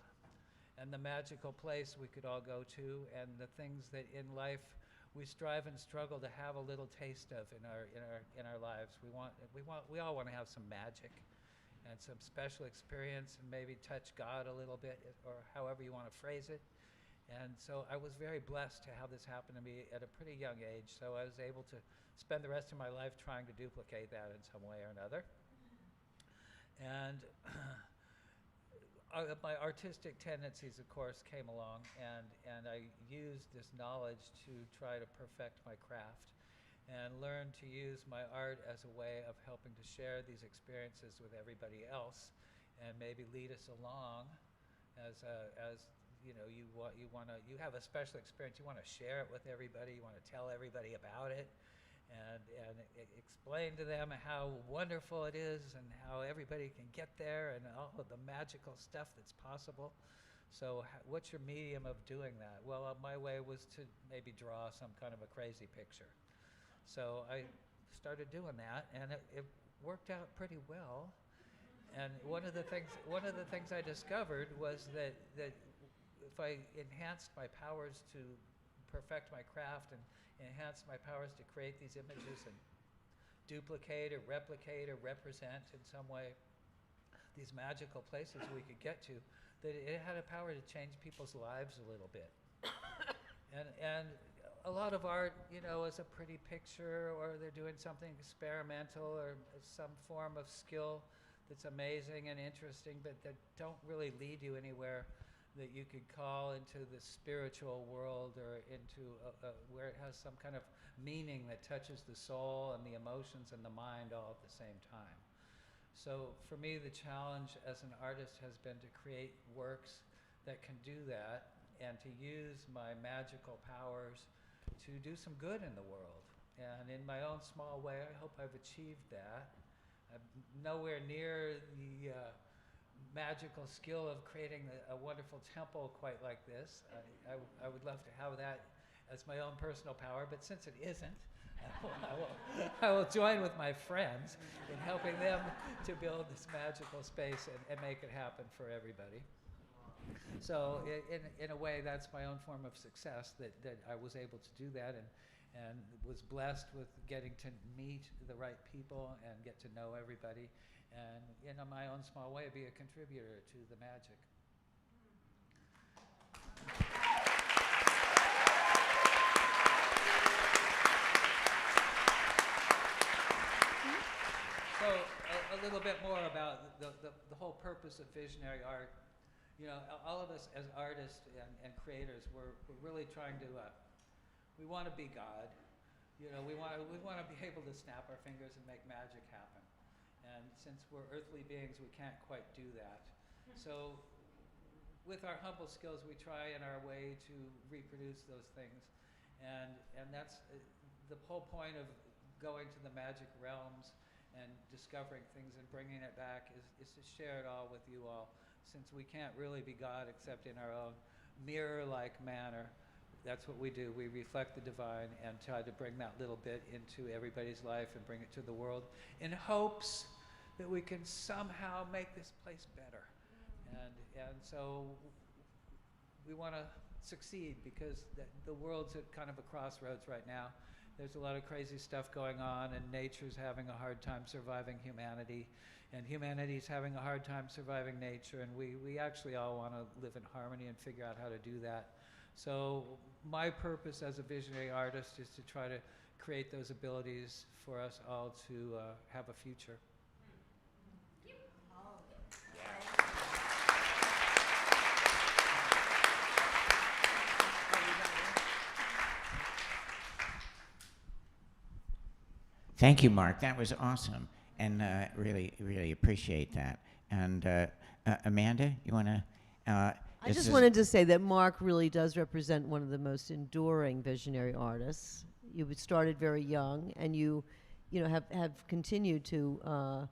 Speaker 5: and the magical place we could all go to, and the things that in life we strive and struggle to have a little taste of in our lives. We all want to have some magic and some special experience, and maybe touch God a little bit, or however you want to phrase it. And so I was very blessed to have this happen to me at a pretty young age. So I was able to spend the rest of my life trying to duplicate that in some way or another. And my artistic tendencies, of course, came along, and I used this knowledge to try to perfect my craft and learn to use my art as a way of helping to share these experiences with everybody else, and maybe lead us along as you know, you have a special experience, you want to share it with everybody, you want to tell everybody about it, and explain to them how wonderful it is and how everybody can get there and all of the magical stuff that's possible. So what's your medium of doing that? Well, my way was to maybe draw some kind of a crazy picture. So I started doing that, and it worked out pretty well. And one of the things I discovered was that if I enhanced my powers to perfect my craft and enhance my powers to create these images and duplicate or replicate or represent in some way these magical places we could get to, that it had a power to change people's lives a little bit. And a lot of art, you know, is a pretty picture, or they're doing something experimental or some form of skill that's amazing and interesting, but that don't really lead you anywhere that you could call into the spiritual world, or into where it has some kind of meaning that touches the soul and the emotions and the mind all at the same time. So for me, the challenge as an artist has been to create works that can do that, and to use my magical powers to do some good in the world. And in my own small way, I hope I've achieved that. I'm nowhere near the magical skill of creating a wonderful temple quite like this. I would love to have that as my own personal power, but since it isn't, I will join with my friends in helping them to build this magical space and make it happen for everybody. So in a way, that's my own form of success, that I was able to do that, and was blessed with getting to meet the right people and get to know everybody, and in my own small way be a contributor to the magic. So a little bit more about the whole purpose of visionary art. You know, all of us as artists and creators, we're really trying to, we want to be God. You know, we want to be able to snap our fingers and make magic happen. And since we're earthly beings, we can't quite do that. So with our humble skills, we try in our way to reproduce those things. And that's the whole point of going to the magic realms and discovering things and bringing it back is to share it all with you all, since we can't really be God except in our own mirror-like manner. That's what we do. We reflect the divine and try to bring that little bit into everybody's life and bring it to the world in hopes that we can somehow make this place better. And so we want to succeed, because the world's at kind of a crossroads right now. There's a lot of crazy stuff going on, and nature's having a hard time surviving humanity, and humanity's having a hard time surviving nature, and we actually all want to live in harmony and figure out how to do that. So my purpose as a visionary artist is to try to create those abilities for us all to have a future.
Speaker 3: Thank you, Mark. That was awesome, and really, really appreciate that. And Amanda, you want to?
Speaker 2: I just wanted to say that Mark really does represent one of the most enduring visionary artists. You started very young, and you know, have continued to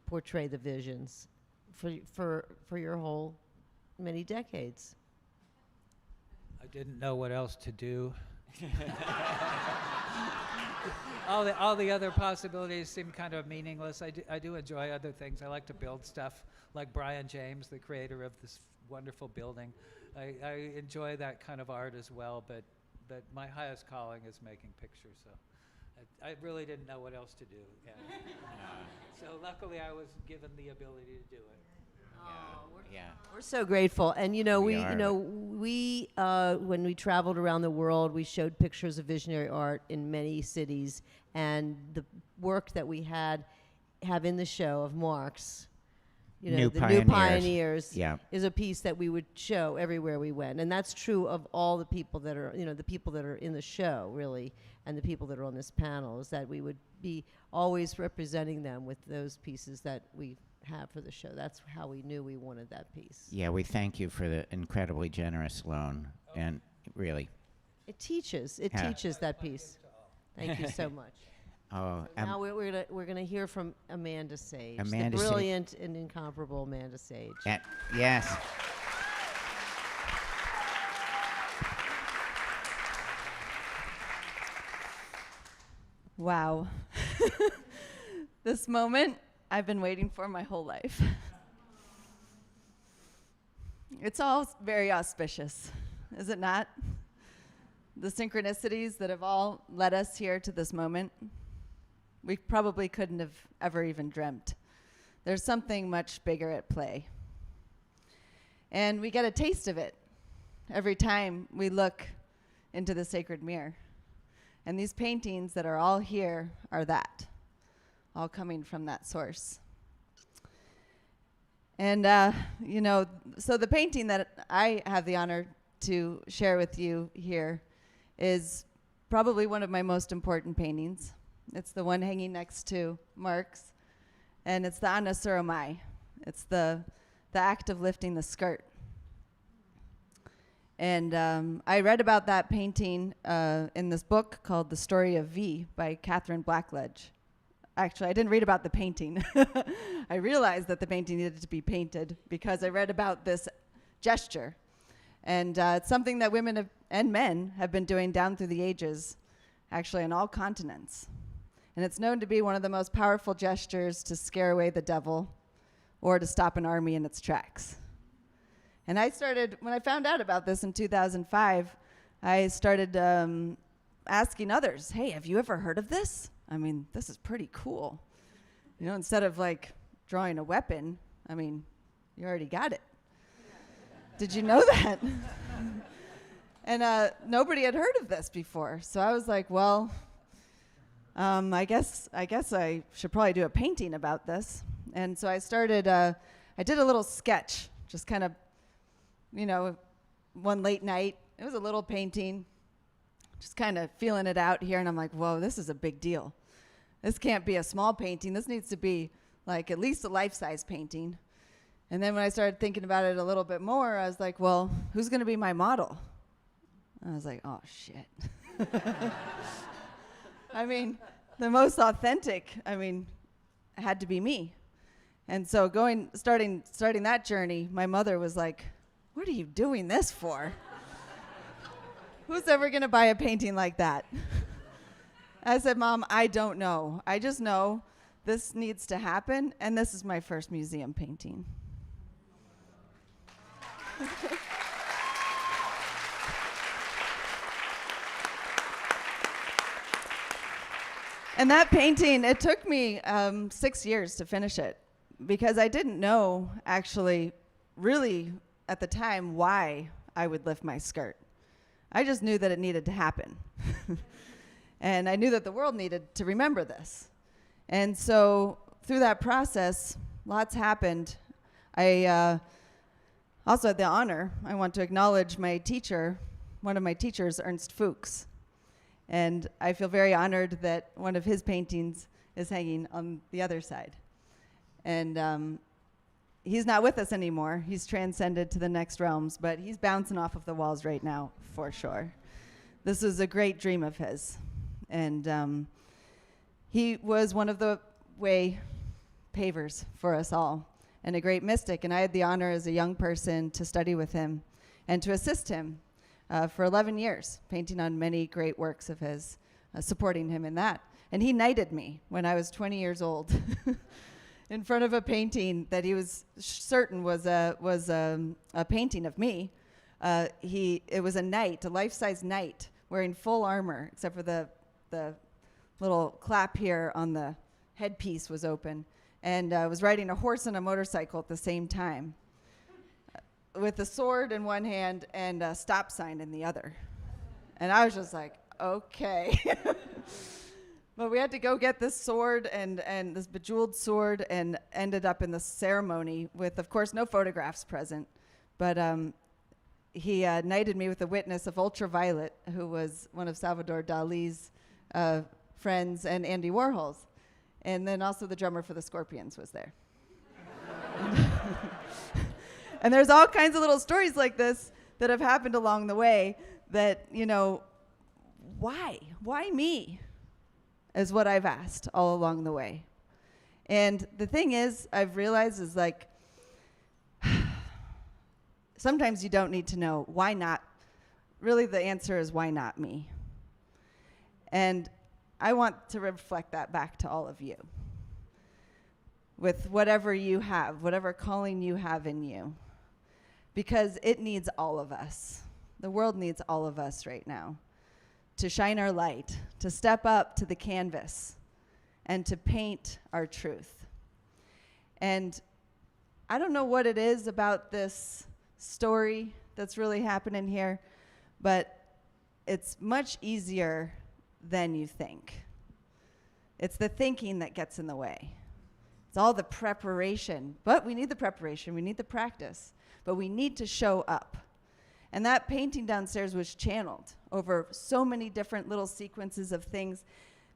Speaker 2: portray the visions for your whole many decades.
Speaker 5: I didn't know what else to do. All the other possibilities seem kind of meaningless. I do enjoy other things. I like to build stuff, like Brian James, the creator of this wonderful building. I enjoy that kind of art as well, but my highest calling is making pictures, so I really didn't know what else to do. Yeah. So luckily I was given the ability to do it.
Speaker 2: We're so grateful, and you know,
Speaker 3: We
Speaker 2: we when we traveled around the world, we showed pictures of visionary art in many cities, and the work that we have in the show of Mark's, you know,
Speaker 3: New
Speaker 2: the
Speaker 3: Pioneers.
Speaker 2: New Pioneers,
Speaker 3: Yeah.
Speaker 2: is a piece that we would show everywhere we went, and that's true of all the people that are, you know, the people that are in the show, really, and the people that are on this panel, is that we would be always representing them with those pieces that we have for the show. That's how we knew we wanted that piece.
Speaker 3: Yeah, we thank you for the incredibly generous loan, and really.
Speaker 2: It teaches that piece. Thank you so much.
Speaker 3: Oh,
Speaker 2: Now we're gonna hear from Amanda Sage,
Speaker 3: Amanda
Speaker 2: the
Speaker 3: Sage.
Speaker 2: brilliant and incomparable Amanda Sage.
Speaker 3: Yes.
Speaker 6: Wow. This moment I've been waiting for my whole life. It's all very auspicious, is it not? The synchronicities that have all led us here to this moment, we probably couldn't have ever even dreamt. There's something much bigger at play. And we get a taste of it every time we look into the sacred mirror. And these paintings that are all here are that, all coming from that source. And, you know, so the painting that I have the honor to share with you here is probably one of my most important paintings. It's the one hanging next to Mark's, and it's the Anasuromai. It's the act of lifting the skirt. And I read about that painting in this book called The Story of V by Catherine Blackledge. Actually, I didn't read about the painting. I realized that the painting needed to be painted because I read about this gesture. And it's something that women and men have been doing down through the ages, actually on all continents. And it's known to be one of the most powerful gestures to scare away the devil or to stop an army in its tracks. And when I found out about this in 2005, I started asking others, hey, have you ever heard of this? I mean, this is pretty cool. You know, instead of like drawing a weapon, I mean, you already got it. Did you know that? And nobody had heard of this before. So I was like, well, I guess I should probably do a painting about this. And so I started, I did a little sketch, just kind of, you know, one late night. It was a little painting, just kind of feeling it out here. And I'm like, whoa, this is a big deal. This can't be a small painting. This needs to be like at least a life-size painting. And then when I started thinking about it a little bit more, I was like, well, who's going to be my model? I was like, oh, shit. I mean, the most authentic, had to be me. And so starting that journey, my mother was like, what are you doing this for? Who's ever going to buy a painting like that? I said, Mom, I don't know. I just know this needs to happen, and this is my first museum painting. And that painting, it took me 6 years to finish it because I didn't know actually really at the time why I would lift my skirt. I just knew that it needed to happen. And I knew that the world needed to remember this. And so through that process, lots happened. I also had the honor, I want to acknowledge my teacher, one of my teachers, Ernst Fuchs. And I feel very honored that one of his paintings is hanging on the other side. And he's not with us anymore. He's transcended to the next realms, but he's bouncing off of the walls right now, for sure. This was a great dream of his. And he was one of the way pavers for us all, and a great mystic. And I had the honor as a young person to study with him and to assist him for 11 years, painting on many great works of his, supporting him in that. And he knighted me when I was 20 years old in front of a painting that he was certain was a painting of me. It was a knight, a life-size knight, wearing full armor, except for the little clap here on the headpiece was open, and was riding a horse and a motorcycle at the same time, with a sword in one hand and a stop sign in the other. And I was just like, okay. But we had to go get this sword and this bejeweled sword, and ended up in the ceremony with, of course, no photographs present. But he knighted me with a witness of Ultraviolet, who was one of Salvador Dali's friends, and Andy Warhol's. And then also the drummer for the Scorpions was there. And there's all kinds of little stories like this that have happened along the way that, you know, why? Why me? Is what I've asked all along the way. And the thing is, I've realized is like, sometimes you don't need to know why not. Really, the answer is why not me? And I want to reflect that back to all of you. With whatever you have, whatever calling you have in you. Because it needs all of us. The world needs all of us right now to shine our light, to step up to the canvas, and to paint our truth. And I don't know what it is about this story that's really happening here, but it's much easier than you think. It's the thinking that gets in the way. It's all the preparation, but we need the preparation, we need the practice, but we need to show up. And that painting downstairs was channeled over so many different little sequences of things,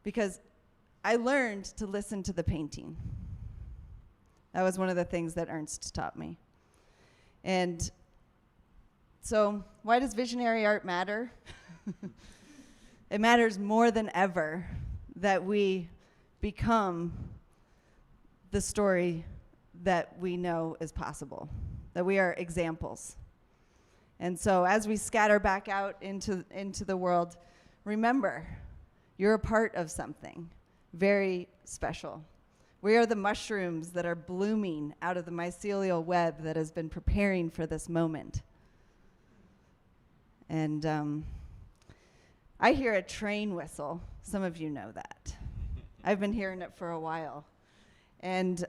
Speaker 6: because I learned to listen to the painting. That was one of the things that Ernst taught me. And so why does visionary art matter? It matters more than ever that we become the story that we know is possible, that we are examples. And so as we scatter back out into the world, remember, you're a part of something very special. We are the mushrooms that are blooming out of the mycelial web that has been preparing for this moment. And I hear a train whistle. Some of you know that. I've been hearing it for a while. And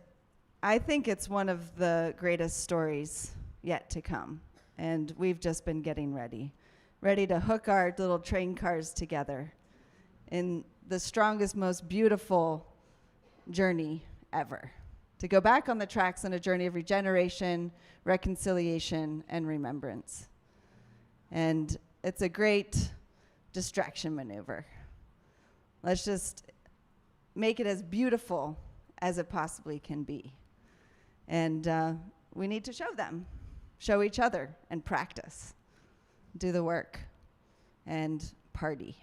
Speaker 6: I think it's one of the greatest stories yet to come. And we've just been getting ready to hook our little train cars together in the strongest, most beautiful journey ever. To go back on the tracks on a journey of regeneration, reconciliation, and remembrance. And it's a great distraction maneuver. Let's just make it as beautiful as it possibly can be. And we need to show them. Show each other and practice. Do the work and party.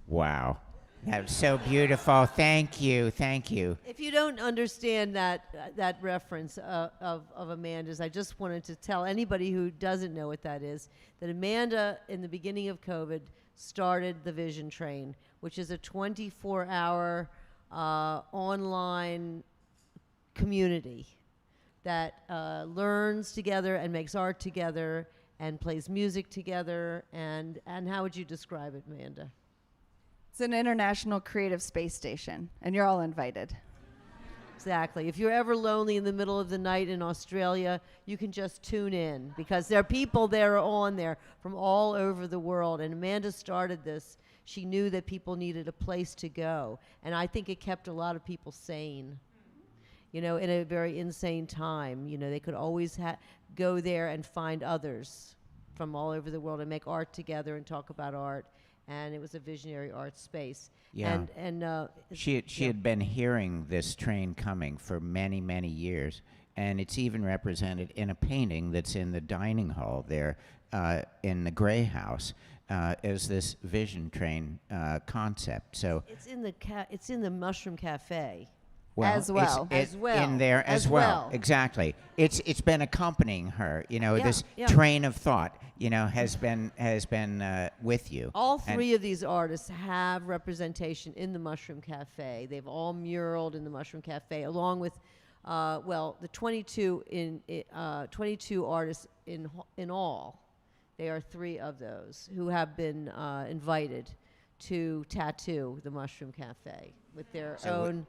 Speaker 3: Wow. That was so beautiful. Thank you. Thank you.
Speaker 2: If you don't understand that reference of Amanda's, I just wanted to tell anybody who doesn't know what that is, that Amanda, in the beginning of COVID, started the Vision Train, which is a 24-hour online community that learns together and makes art together and plays music together. And how would you describe it, Amanda?
Speaker 6: It's an international creative space station, and you're all invited.
Speaker 2: Exactly. If you're ever lonely in the middle of the night in Australia, you can just tune in, because there are people there on there from all over the world. And Amanda started this She knew that people needed a place to go. And I think it kept a lot of people sane. You know, in a very insane time, you know, they could always go there and find others from all over the world and make art together and talk about art. And it was a visionary art space.
Speaker 3: Yeah.
Speaker 2: And
Speaker 3: She had been hearing this train coming for many, many years, and it's even represented in a painting that's in the dining hall there in the Grey House as this vision train concept. So
Speaker 2: it's in the Mushroom Cafe.
Speaker 3: well,
Speaker 6: As well.
Speaker 3: it's
Speaker 2: As well.
Speaker 3: in there as,
Speaker 2: As
Speaker 3: well.
Speaker 2: well.
Speaker 3: Exactly. It's been accompanying her. You know,
Speaker 2: Yeah,
Speaker 3: this
Speaker 2: yeah.
Speaker 3: train of thought. You know, has been with you.
Speaker 2: All
Speaker 3: And-
Speaker 2: three of these artists have representation in the Mushroom Cafe. They've all muraled in the Mushroom Cafe, along with, the 22 artists in all. They are three of those who have been invited to tattoo the Mushroom Cafe with their own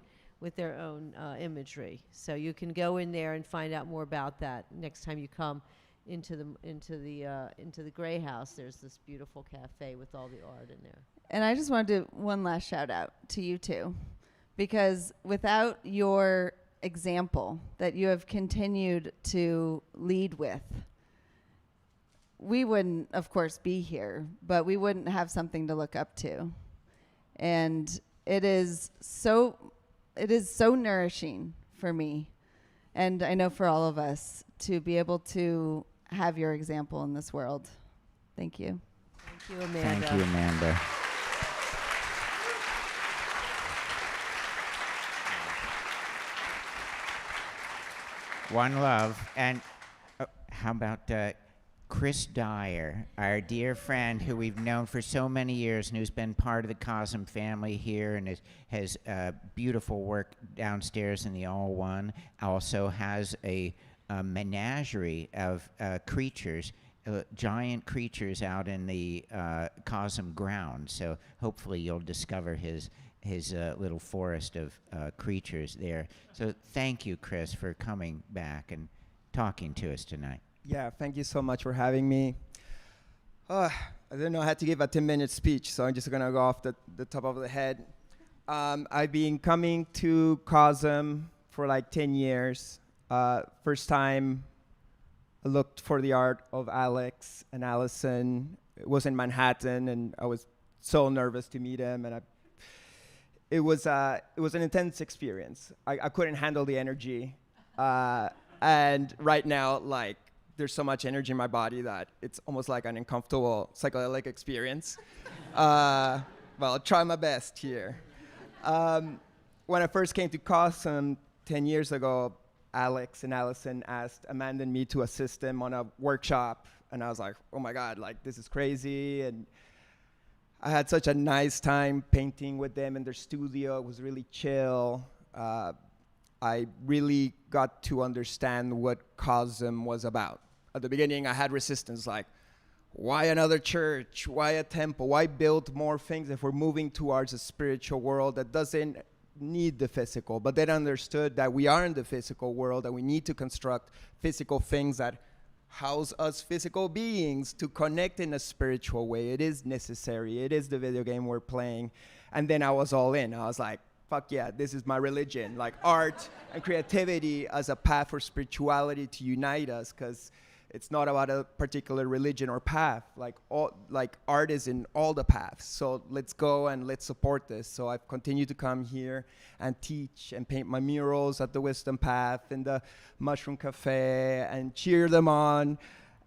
Speaker 2: imagery. So you can go in there and find out more about that next time you come into the Grey House. There's this beautiful cafe with all the art in there.
Speaker 6: And I just want to do one last shout out to you two, because without your example that you have continued to lead with, we wouldn't, of course, be here, but we wouldn't have something to look up to. And it is so nourishing for me, and I know for all of us, to be able to have your example in this world. Thank you.
Speaker 2: Thank you, Amanda.
Speaker 3: Thank you, Amanda. One love. And how about Chris Dyer, our dear friend who we've known for so many years and who's been part of the CoSM family here and has beautiful work downstairs in the All One. Also has a menagerie of creatures, giant creatures out in the CoSM grounds. So hopefully you'll discover his little forest of creatures there. So thank you, Chris, for coming back and talking to us tonight.
Speaker 7: Yeah, thank you so much for having me. I didn't know how to give a 10-minute speech, so I'm just going to go off the top of the head. I've been coming to CoSM for like 10 years. First time I looked for the art of Alex and Allyson. It was in Manhattan, and I was so nervous to meet him, and it was an intense experience. I couldn't handle the energy, and right now, like, there's so much energy in my body that it's almost like an uncomfortable psychedelic experience. Well, I'll try my best here. When I first came to CoSM 10 years ago, Alex and Allyson asked Amanda and me to assist them on a workshop, and I was like, oh my God, like, this is crazy. And I had such a nice time painting with them in their studio. It was really chill. I really got to understand what CoSM was about. At the beginning, I had resistance, like, why another church? Why a temple? Why build more things if we're moving towards a spiritual world that doesn't need the physical? But then understood that we are in the physical world and we need to construct physical things that house us physical beings to connect in a spiritual way. It is necessary. It is the video game we're playing. And then I was all in. I was like, fuck yeah, this is my religion. Like, art and creativity as a path for spirituality to unite us, because it's not about a particular religion or path. Like art is in all the paths. So let's go and let's support this. So I've continued to come here and teach and paint my murals at the Wisdom Path and the Mushroom Cafe and cheer them on.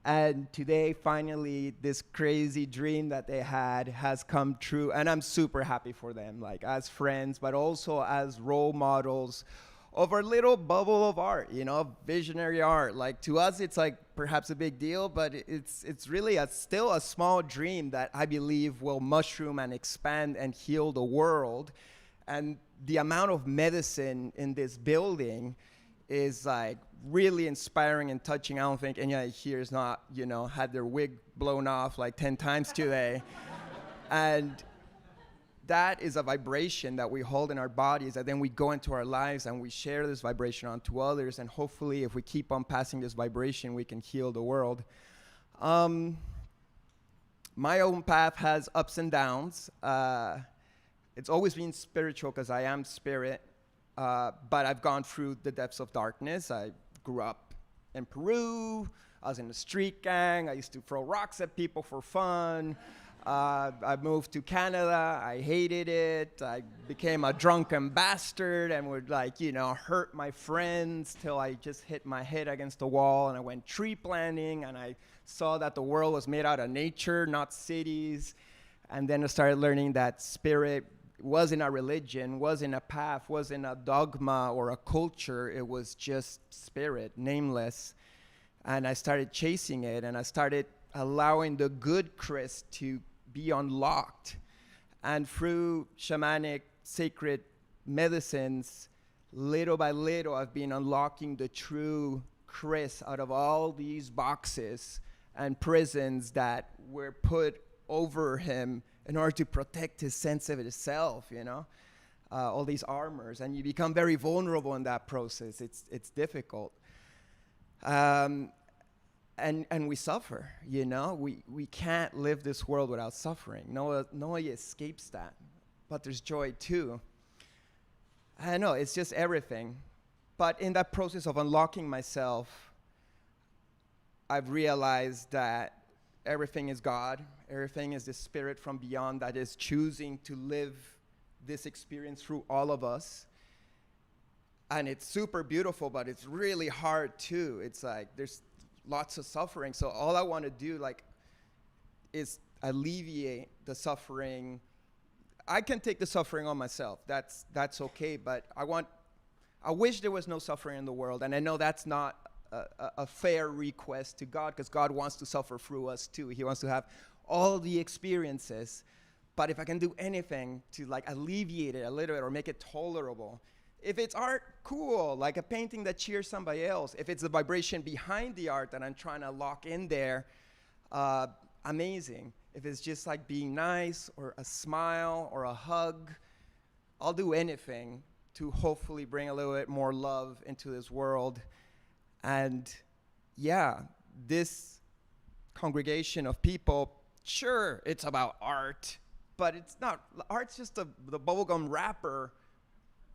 Speaker 7: And today, finally, this crazy dream that they had has come true. And I'm super happy for them, like as friends, but also as role models of our little bubble of art, you know, visionary art. Like, to us, it's like perhaps a big deal, but it's really still a small dream that I believe will mushroom and expand and heal the world. And the amount of medicine in this building is like really inspiring and touching. I don't think anyone here is not, you know, had their wig blown off like 10 times today. And that is a vibration that we hold in our bodies, that then we go into our lives and we share this vibration onto others. And hopefully, if we keep on passing this vibration, we can heal the world. My own path has ups and downs. It's always been spiritual because I am spirit, but I've gone through the depths of darkness. I grew up in Peru. I was in a street gang. I used to throw rocks at people for fun. I moved to Canada. I hated it. I became a drunken bastard and would, like, hurt my friends till I just hit my head against the wall. And I went tree planting, and I saw that the world was made out of nature, not cities. And then I started learning that spirit wasn't a religion, wasn't a path, wasn't a dogma or a culture. It was just spirit, nameless. And I started chasing it, and I started allowing the good Chris to be unlocked. And through shamanic sacred medicines, little by little, I've been unlocking the true Chris out of all these boxes and prisons that were put over him in order to protect his sense of itself, all these armors. And you become very vulnerable in that process. It's difficult. And we suffer, We can't live this world without suffering. Nobody escapes that. But there's joy too. I know, it's just everything. But in that process of unlocking myself, I've realized that everything is God. Everything is the spirit from beyond that is choosing to live this experience through all of us. And it's super beautiful, but it's really hard too. It's like there's lots of suffering. So all I want to do is alleviate the suffering. I can take the suffering on myself. That's okay. But I wish there was no suffering in the world. And I know that's not a fair request to God, because God wants to suffer through us too. He wants to have all the experiences. But if I can do anything to alleviate it a little bit or make it tolerable, if it's art, cool, like a painting that cheers somebody else. If it's the vibration behind the art that I'm trying to lock in there, amazing. If it's just being nice or a smile or a hug, I'll do anything to hopefully bring a little bit more love into this world. And yeah, this congregation of people, sure, it's about art, but it's not. Art's just the bubblegum wrapper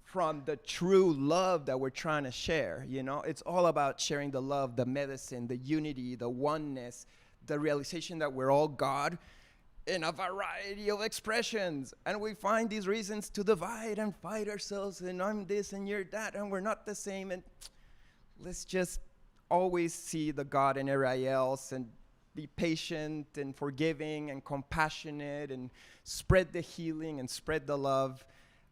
Speaker 7: from the true love that we're trying to share, It's all about sharing the love, the medicine, the unity, the oneness, the realization that we're all God in a variety of expressions. And we find these reasons to divide and fight ourselves, and I'm this and you're that, and we're not the same. And let's just always see the God in everybody else and be patient and forgiving and compassionate and spread the healing and spread the love.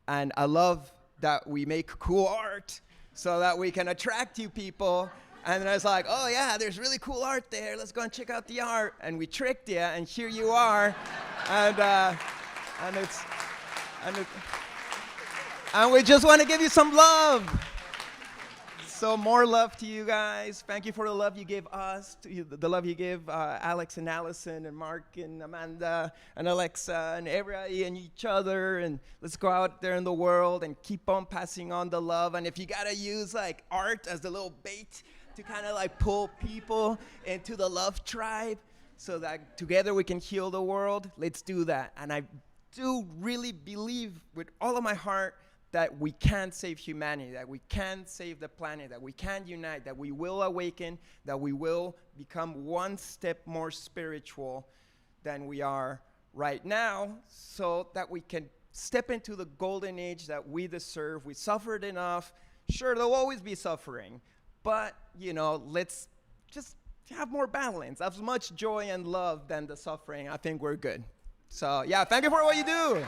Speaker 7: And I love that we make cool art so that we can attract you people. And then I was like, oh yeah, there's really cool art there. Let's go and check out the art. And we tricked you, and here you are. And we just want to give you some love. So more love to you guys. Thank you for the love you gave us, the love you give Alex and Allyson and Mark and Amanda and Alexa and everybody and each other. And let's go out there in the world and keep on passing on the love. And if you got to use art as the little bait to kind of pull people into the love tribe so that together we can heal the world, let's do that. And I do really believe with all of my heart that we can save humanity, that we can save the planet, that we can unite, that we will awaken, that we will become one step more spiritual than we are right now, so that we can step into the golden age that we deserve. We suffered enough. Sure, there'll always be suffering, but, let's just have more balance, as much joy and love than the suffering. I think we're good. So, yeah, thank you for what you do.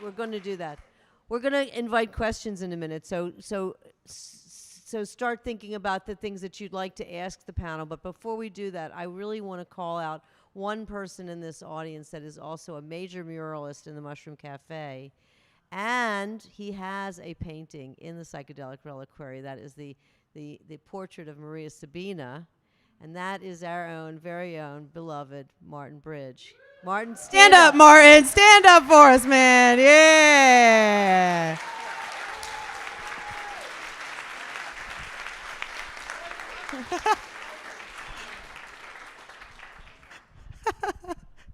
Speaker 2: We're going to do that. We're going to invite questions in a minute. So start thinking about the things that you'd like to ask the panel. But before we do that, I really want to call out one person in this audience that is also a major muralist in the Mushroom Cafe. And he has a painting in the Psychedelic Reliquary. That is the portrait of Maria Sabina. And that is our own, very own, beloved Martin Bridge. Martin,
Speaker 1: Stand up, Martin. Stand up for us, man. Yeah.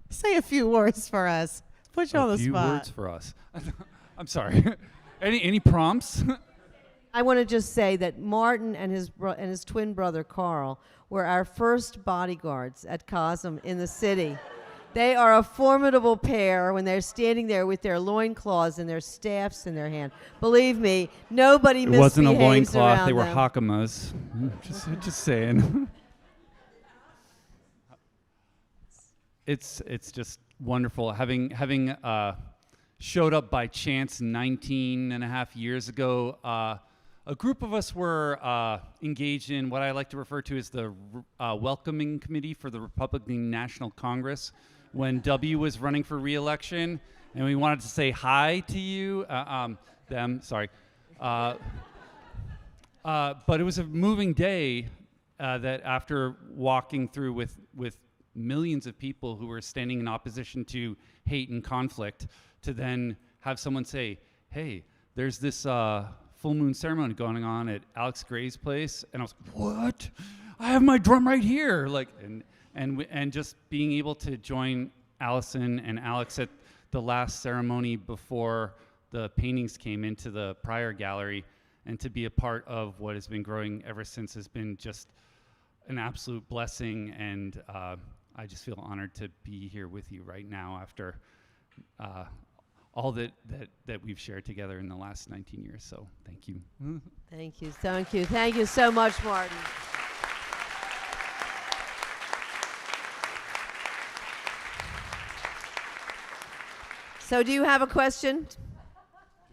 Speaker 1: Say a few words for us. Put you on the
Speaker 8: A few
Speaker 1: spot.
Speaker 8: words for us. I'm sorry. Any prompts?
Speaker 2: I want to just say that Martin and his twin brother Carl were our first bodyguards at CoSM in the city. They are a formidable pair when they're standing there with their loincloths and their staffs in their hand. Believe me, nobody
Speaker 8: It
Speaker 2: misbehaves
Speaker 8: wasn't a loincloth.
Speaker 2: around
Speaker 8: They were
Speaker 2: them.
Speaker 8: hakamas. just saying. It's just wonderful having showed up by chance 19 and a half years ago. A group of us were engaged in what I like to refer to as the welcoming committee for the Republican National Congress when W was running for re-election, and we wanted to say hi to you, them, sorry. But it was a moving day that after walking through with millions of people who were standing in opposition to hate and conflict, to then have someone say, hey, there's this full moon ceremony going on at Alex Gray's place, and I was like, what? I have my drum right here, like, and just being able to join Allyson and Alex at the last ceremony before the paintings came into the prior gallery, and to be a part of what has been growing ever since has been just an absolute blessing, and I just feel honored to be here with you right now after all that we've shared together in the last 19 years. So thank you.
Speaker 2: Thank you, thank you, thank you so much, Martin. So do you have a question?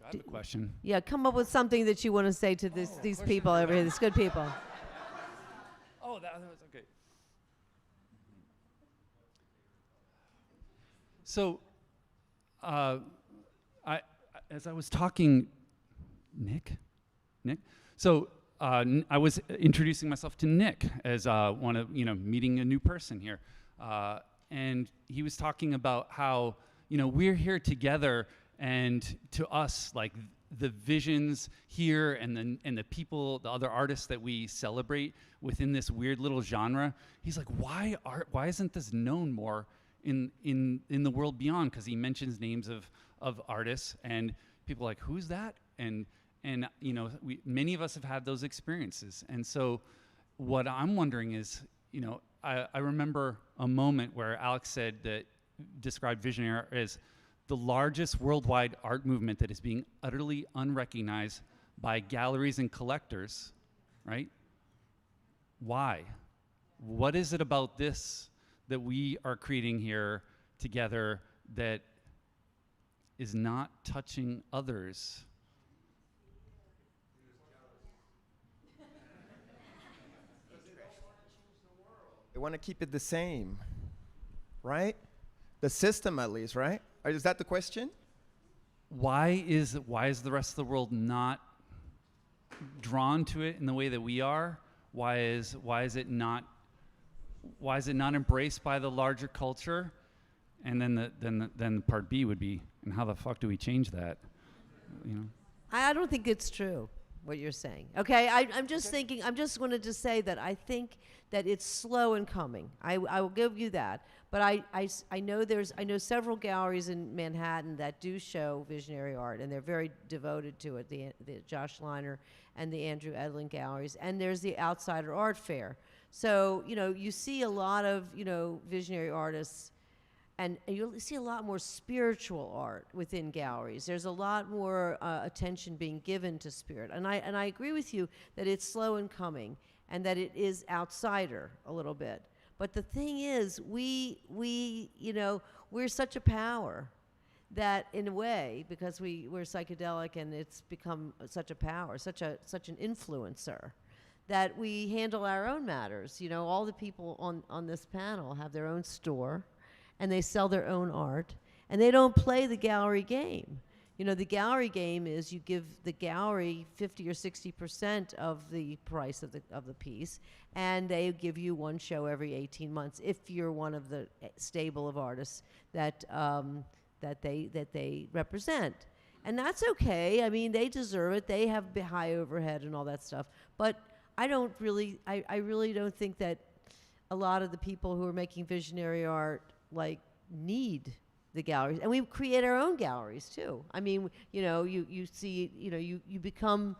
Speaker 8: I have a question.
Speaker 2: Yeah, come up with something that you want to say to these people over here, these good people.
Speaker 8: Oh, that was okay. So, as I was talking, Nick. So I was introducing myself to Nick as meeting a new person here, and he was talking about how we're here together, and to us, like the visions here and the people, the other artists that we celebrate within this weird little genre. He's like, why isn't this known more in the world beyond? Because he mentions names of artists, and people are like, who's that? And many of us have had those experiences. And so what I'm wondering is, I remember a moment where Alex said that described visionary art as the largest worldwide art movement that is being utterly unrecognized by galleries and collectors, right? Why? What is it about this that we are creating here together that is not touching others?
Speaker 7: They want to keep it the same, right? The system, at least, right? Is that the question?
Speaker 8: Why is the rest of the world not drawn to it in the way that we are? Why is it not embraced by the larger culture? And then part B would be, and how the fuck do we change that?
Speaker 2: I don't think it's true what you're saying. Okay, I'm just thinking. I'm just wanted to say that I think that it's slow in coming. I will give you that. But I know several galleries in Manhattan that do show visionary art, and they're very devoted to it. The Josh Liner and the Andrew Edlin galleries, and there's the Outsider Art Fair. So you see a lot of visionary artists. And you'll see a lot more spiritual art within galleries. There's a lot more attention being given to spirit. And I agree with you that it's slow in coming and that it is outsider a little bit. But the thing is, we're such a power that, in a way, because we're psychedelic and it's become such a power, such an influencer, that we handle our own matters. All the people on this panel have their own store, and they sell their own art, and they don't play the gallery game. You know, the gallery game is you give the gallery 50 or 60% of the price of the piece, and they give you one show every 18 months if you're one of the stable of artists that they represent. And that's okay. I mean, they deserve it. They have high overhead and all that stuff. But I really don't think that a lot of the people who are making visionary art like need the galleries. And we create our own galleries too. I mean, you know, you see, you know, you become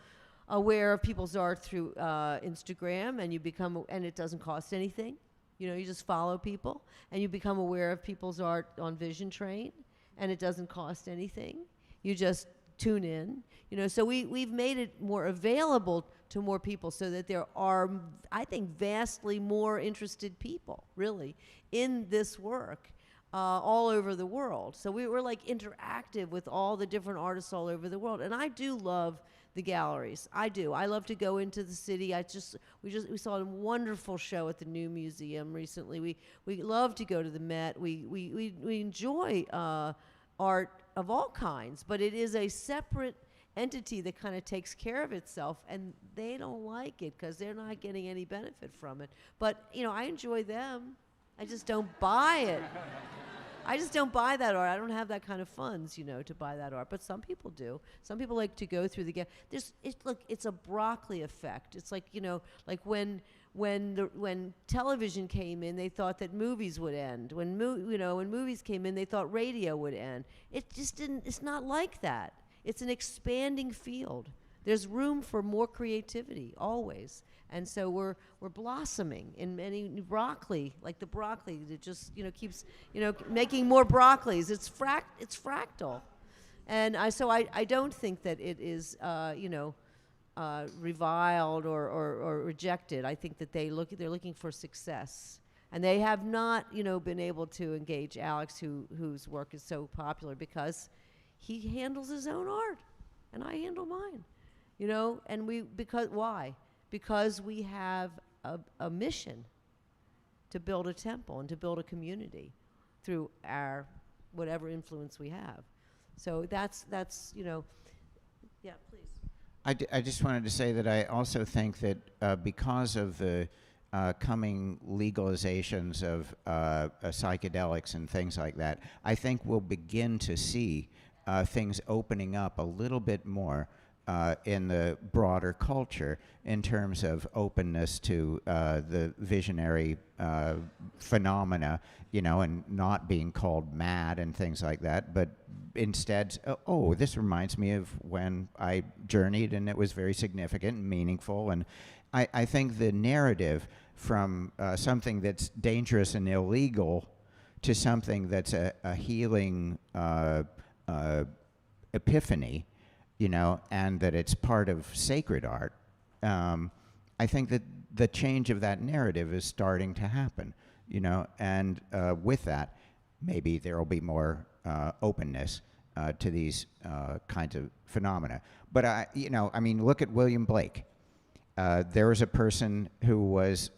Speaker 2: aware of people's art through Instagram, and it doesn't cost anything. You know, you just follow people, and you become aware of people's art on Vision Train, and it doesn't cost anything. You just tune in. You know, so we've made it more available to more people, so that there are, I think, vastly more interested people, really, in this work. All over the world. So we're like interactive with all the different artists all over the world. And I do love the galleries. I do. I love to go into the city. We saw a wonderful show at the New Museum recently. We love to go to the Met. We enjoy art of all kinds, but it is a separate entity that kind of takes care of itself, and they don't like it because they're not getting any benefit from it. But, you know, I enjoy them. I just don't buy it. I just don't buy that art. I don't have that kind of funds, you know, to buy that art. But some people do. Some people like to go through the look, it's a broccoli effect. It's like, you know, like when television came in, they thought that movies would end. When movies came in, they thought radio would end. It just didn't. It's not like that. It's an expanding field. There's room for more creativity always. And so we're blossoming in many broccoli, like the broccoli that just, you know, keeps, you know, making more broccolis. It's fractal. And I don't think that it is, reviled or rejected. I think that they're looking for success. And they have not, you know, been able to engage Alex, whose work is so popular, because he handles his own art and I handle mine, you know, and why? Because we have a mission to build a temple and to build a community through our whatever influence we have. So that's you know, yeah, please.
Speaker 3: I just wanted to say that I also think that because of the coming legalizations of psychedelics and things like that, I think we'll begin to see things opening up a little bit more in the broader culture in terms of openness to the visionary phenomena, you know, and not being called mad and things like that, but instead, oh, this reminds me of when I journeyed and it was very significant and meaningful. And I think the narrative from something that's dangerous and illegal to something that's a healing epiphany, you know, and that it's part of sacred art, I think that the change of that narrative is starting to happen, you know, and with that, maybe there will be more openness to these kinds of phenomena. But I mean, look at William Blake. There was a person who was,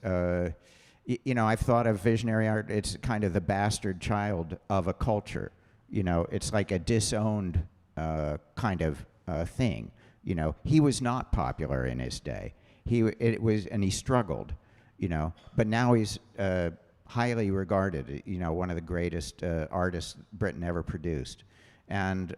Speaker 3: you know, I've thought of visionary art, it's kind of the bastard child of a culture. You know, it's like a disowned kind of thing. You know, he was not popular in his day. And he struggled, you know, but now he's highly regarded, you know, one of the greatest artists Britain ever produced. And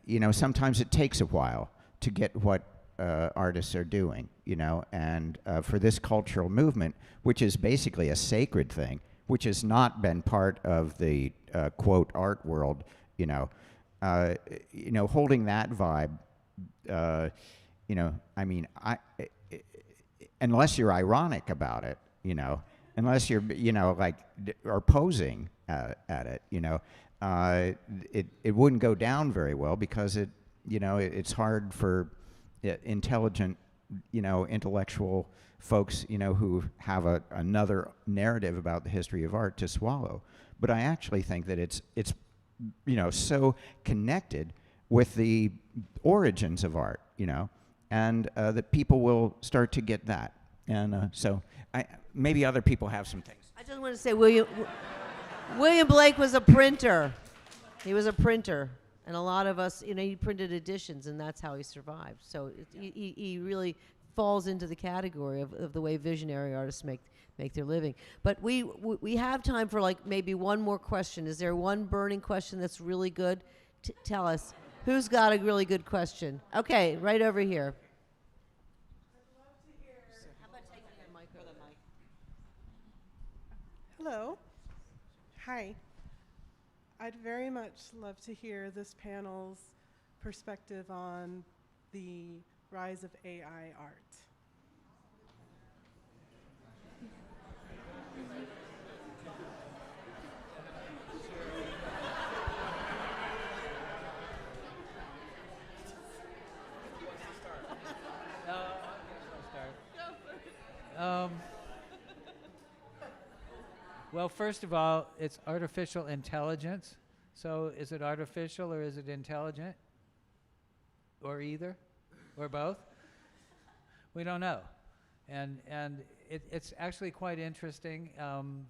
Speaker 3: you know, sometimes it takes a while to get what artists are doing, you know, and for this cultural movement, which is basically a sacred thing, which has not been part of the quote art world, you know, holding that vibe, you know, I mean, unless you're ironic about it, you know, unless you're, you know, like, or posing at it, you know, it wouldn't go down very well because it, you know, it's hard for intelligent, you know, intellectual folks, you know, who have another narrative about the history of art to swallow. But I actually think that it's you know, so connected with the origins of art, you know, and that people will start to get that. And so maybe other people have some things.
Speaker 2: I just want to say William Blake was a printer. He was a printer. And a lot of us, he printed editions, and that's how he survived. So he really falls into the category of the way visionary artists make their living. But we have time for like maybe one more question. Is there one burning question that's really good? Tell us. Who's got a really good question? Okay, right over here. How about taking the mic or the mic?
Speaker 9: Hello. Hi. I'd very much love to hear this panel's perspective on the rise of AI art.
Speaker 5: Well, first of all, it's artificial intelligence. So is it artificial or is it intelligent? Or either? Or both? We don't know. And it's actually quite interesting.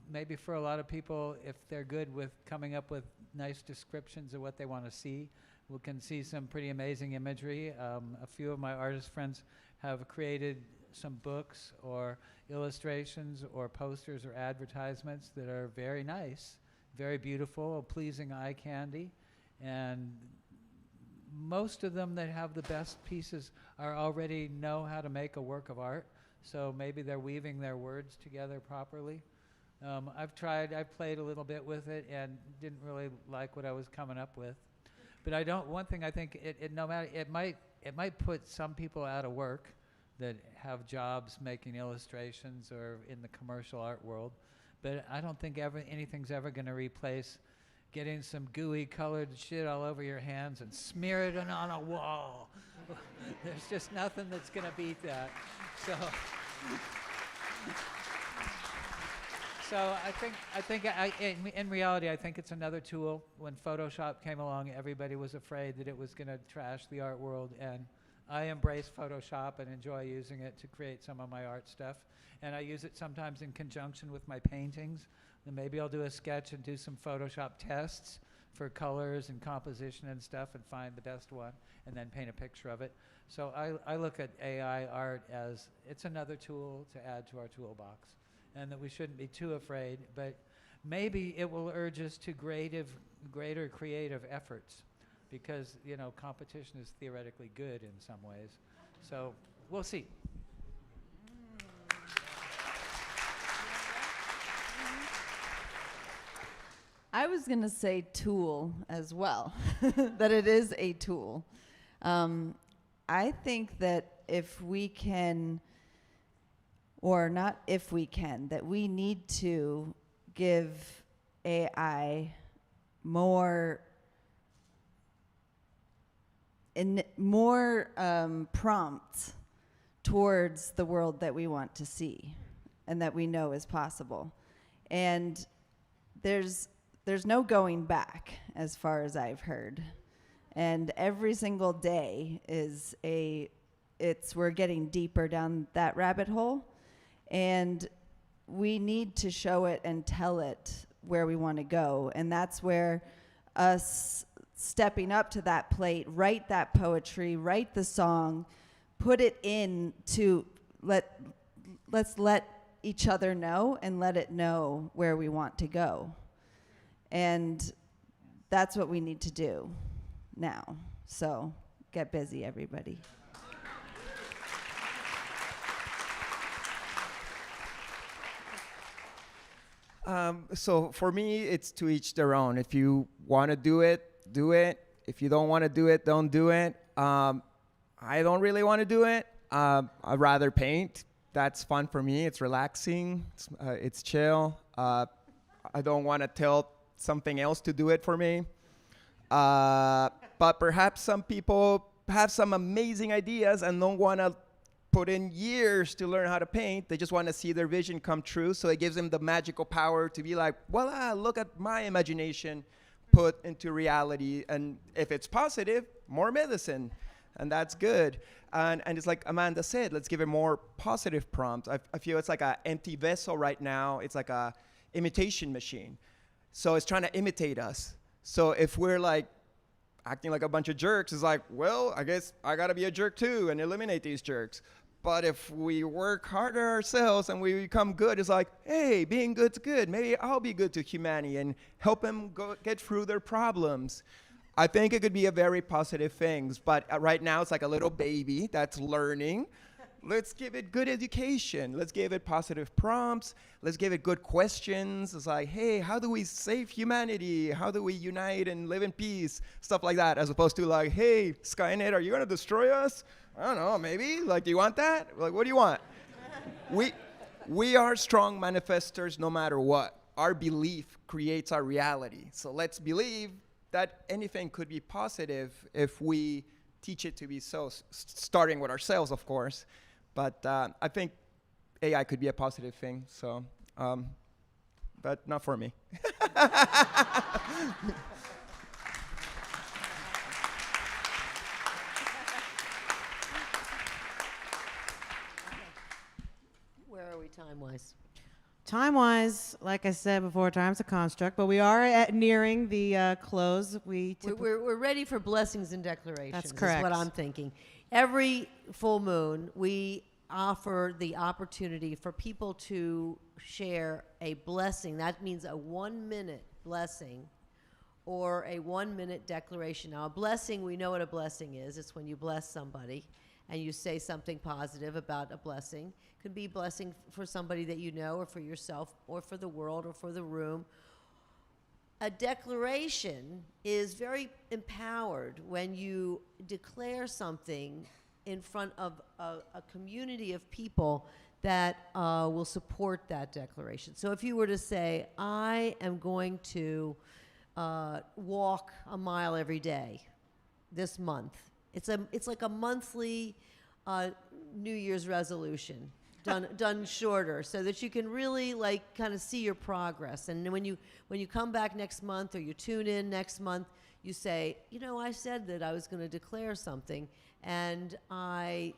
Speaker 5: Maybe for a lot of people, if they're good with coming up with nice descriptions of what they want to see, we can see some pretty amazing imagery. A few of my artist friends have created some books or illustrations or posters or advertisements that are very nice, very beautiful, pleasing eye candy. And most of them that have the best pieces are already know how to make a work of art. So maybe they're weaving their words together properly. I've played a little bit with it and didn't really like what I was coming up with. But one thing I think it might put some people out of work that have jobs making illustrations or in the commercial art world. But I don't think anything's ever going to replace getting some gooey colored shit all over your hands and smear it on a wall. There's just nothing that's going to beat that. So I think in reality, I think it's another tool. When Photoshop came along, everybody was afraid that it was going to trash the art world, and I embrace Photoshop and enjoy using it to create some of my art stuff. And I use it sometimes in conjunction with my paintings. And maybe I'll do a sketch and do some Photoshop tests for colors and composition and stuff and find the best one and then paint a picture of it. So I look at AI art as it's another tool to add to our toolbox, and that we shouldn't be too afraid, but maybe it will urge us to greater creative efforts, because competition is theoretically good in some ways. So we'll see.
Speaker 6: I was going to say tool as well, that it is a tool. I think that if we can, or not if we can, that we need to give AI more prompts towards the world that we want to see and that we know is possible. And there's no going back, as far as I've heard. And every single day we're getting deeper down that rabbit hole, and we need to show it and tell it where we want to go. And that's where us stepping up to that plate, write that poetry, write the song, put it in to let's let each other know and let it know where we want to go. And that's what we need to do now. So get busy, everybody.
Speaker 7: So for me, it's to each their own. If you want to do it, do it. If you don't want to do it, don't do it. I don't really want to do it. I'd rather paint. That's fun for me. It's relaxing. It's chill. I don't want to tell something else to do it for me. But perhaps some people have some amazing ideas and don't want to put in years to learn how to paint. They just want to see their vision come true. So it gives them the magical power to be like, well, look at my imagination put into reality. And if it's positive, more medicine. And that's good. And it's like Amanda said, let's give it more positive prompts. I feel it's like an empty vessel right now. It's like a imitation machine. So it's trying to imitate us. So if we're like acting like a bunch of jerks is like, well, I guess I gotta be a jerk too and eliminate these jerks. But if we work harder ourselves and we become good, it's like, hey, being good's good. Maybe I'll be good to humanity and help them get through their problems. I think it could be a very positive thing, but right now it's like a little baby that's learning. Let's give it good education. Let's give it positive prompts. Let's give it good questions. It's like, hey, how do we save humanity? How do we unite and live in peace? Stuff like that, as opposed to like, hey, Skynet, are you gonna destroy us? I don't know, maybe. Like, do you want that? Like, what do you want? We are strong manifestors no matter what. Our belief creates our reality. So let's believe that anything could be positive if we teach it to be so, starting with ourselves, of course. But I think AI could be a positive thing, so, but not for me.
Speaker 2: Where are we time-wise?
Speaker 1: Time-wise, like I said before, time's a construct, but we are nearing the close.
Speaker 2: We're ready for blessings and declarations.
Speaker 1: That's correct.
Speaker 2: Is what I'm thinking. Every full moon, we offer the opportunity for people to share a blessing. That means a 1-minute blessing or a 1-minute declaration. Now, a blessing, we know what a blessing is. It's when you bless somebody and you say something positive about a blessing. It could be a blessing for somebody that you know or for yourself or for the world or for the room. A declaration is very empowered when you declare something in front of a community of people that will support that declaration. So if you were to say, I am going to walk a mile every day this month, it's like a monthly New Year's resolution done shorter, so that you can really like kind of see your progress. And when you come back next month or you tune in next month, you say, you know, I said that I was going to declare something, and I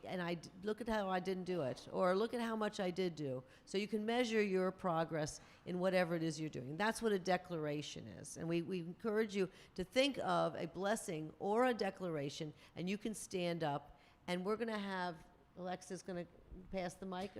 Speaker 2: look at how I didn't do it, or look at how much I did do. So you can measure your progress in whatever it is you're doing. That's what a declaration is. And we encourage you to think of a blessing or a declaration, and you can stand up, and we're going to have, Alexa's going to pass the mic.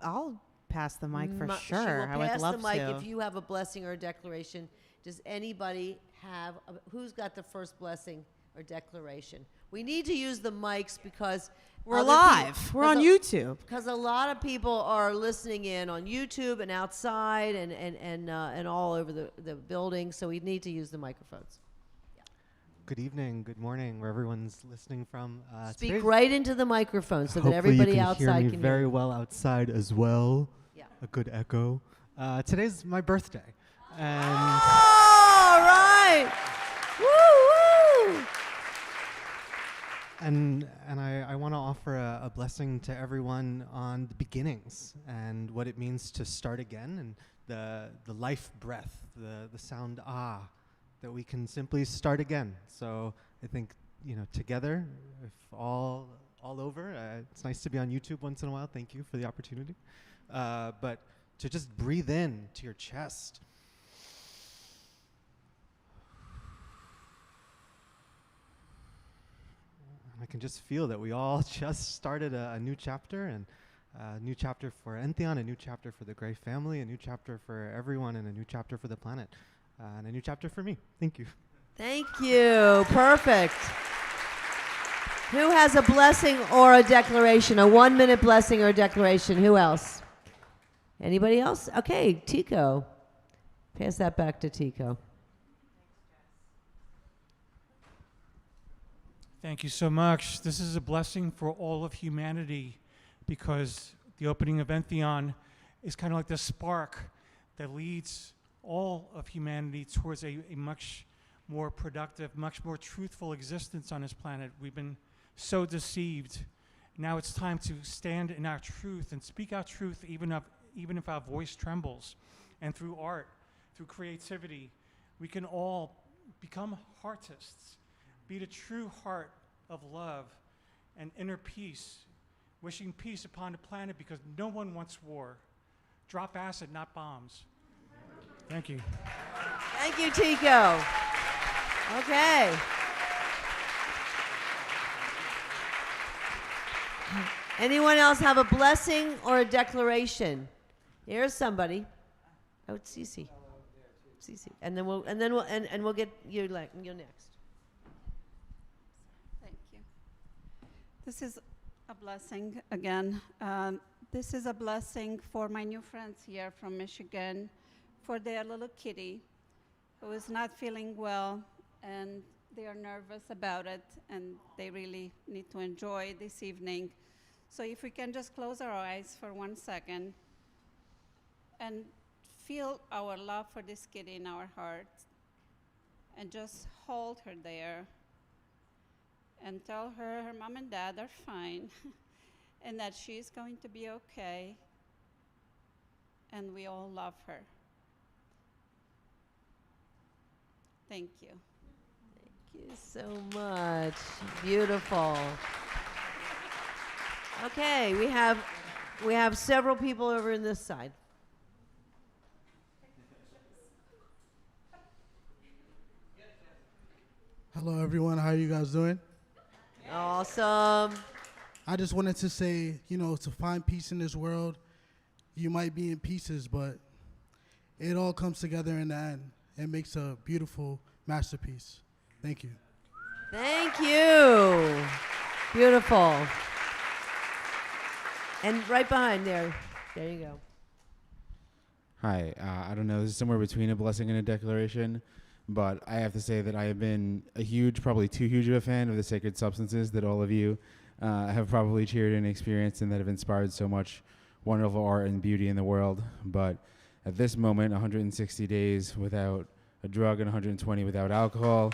Speaker 1: I'll pass the mic for
Speaker 2: She will
Speaker 1: sure. I would
Speaker 2: pass
Speaker 1: love
Speaker 2: the mic
Speaker 1: to.
Speaker 2: if you have a blessing or a declaration. Does anybody have, who's got the first blessing or declaration? We need to use the mics because
Speaker 1: We're live. We're on YouTube.
Speaker 2: Because a lot of people are listening in on YouTube and outside and all over the building, so we need to use the microphones.
Speaker 10: Good evening, good morning, where everyone's listening from.
Speaker 2: Speak right into the microphone so that
Speaker 10: hopefully
Speaker 2: everybody
Speaker 10: you
Speaker 2: outside
Speaker 10: hear me
Speaker 2: can
Speaker 10: very
Speaker 2: hear.
Speaker 10: well outside as well.
Speaker 2: Yeah.
Speaker 10: A good echo. Today's my birthday, and
Speaker 2: All right. Woo woo.
Speaker 10: and I want to offer a blessing to everyone on the beginnings and what it means to start again, and the life breath, the sound that we can simply start again. So I think, you know, together, if all over, it's nice to be on YouTube once in a while. Thank you for the opportunity. But to just breathe in to your chest. I can just feel that we all just started a new chapter, and a new chapter for Entheon, a new chapter for the Grey family, a new chapter for everyone, and a new chapter for the planet. And a new chapter for me. Thank you.
Speaker 2: Thank you. Perfect. Who has a blessing or a declaration? A 1-minute blessing or a declaration? Who else? Anybody else? Okay, Tico. Pass that back to Tico.
Speaker 11: Thank you so much. This is a blessing for all of humanity, because the opening of Entheon is kind of like the spark that leads all of humanity towards a much more productive, much more truthful existence on this planet. We've been so deceived. Now it's time to stand in our truth and speak our truth, even if our voice trembles. And through art, through creativity, we can all become heartists, be the true heart of love and inner peace, wishing peace upon the planet, because no one wants war. Drop acid, not bombs. Thank you.
Speaker 2: Thank you, Tico. Okay. Anyone else have a blessing or a declaration? Here's somebody. Oh, it's Cece. Cece. And then we'll get you you next.
Speaker 12: Thank you. This is a blessing again. This is a blessing for my new friends here from Michigan, for their little kitty who is not feeling well, and they are nervous about it, and they really need to enjoy this evening. So if we can just close our eyes for 1 second and feel our love for this kitty in our hearts, and just hold her there and tell her her mom and dad are fine and that she's going to be okay, and we all love her. Thank you.
Speaker 2: Thank you so much. Beautiful. Okay, we have several people over in this side.
Speaker 13: Hello, everyone. How are you guys doing?
Speaker 2: Awesome.
Speaker 13: I just wanted to say, to find peace in this world, you might be in pieces, but it all comes together in the end. It makes a beautiful masterpiece. Thank you.
Speaker 2: Thank you. Beautiful. And right behind there you go.
Speaker 14: Hi, I don't know, this is somewhere between a blessing and a declaration, but I have to say that I have been probably too huge of a fan of the sacred substances that all of you have probably cheered and experienced, and that have inspired so much wonderful art and beauty in the world. But at this moment, 160 days without a drug and 120 without alcohol.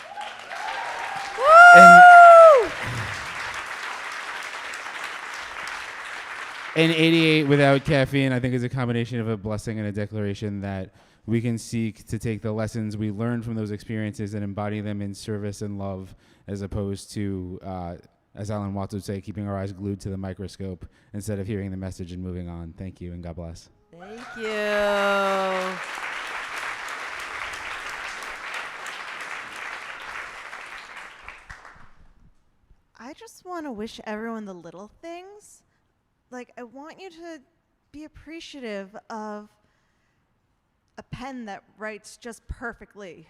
Speaker 14: And 88 without caffeine, I think, is a combination of a blessing and a declaration that we can seek to take the lessons we learned from those experiences and embody them in service and love, as opposed to, as Alan Watts would say, keeping our eyes glued to the microscope instead of hearing the message and moving on. Thank you, and God bless.
Speaker 2: Thank you.
Speaker 15: I just want to wish everyone the little things. Like, I want you to be appreciative of a pen that writes just perfectly.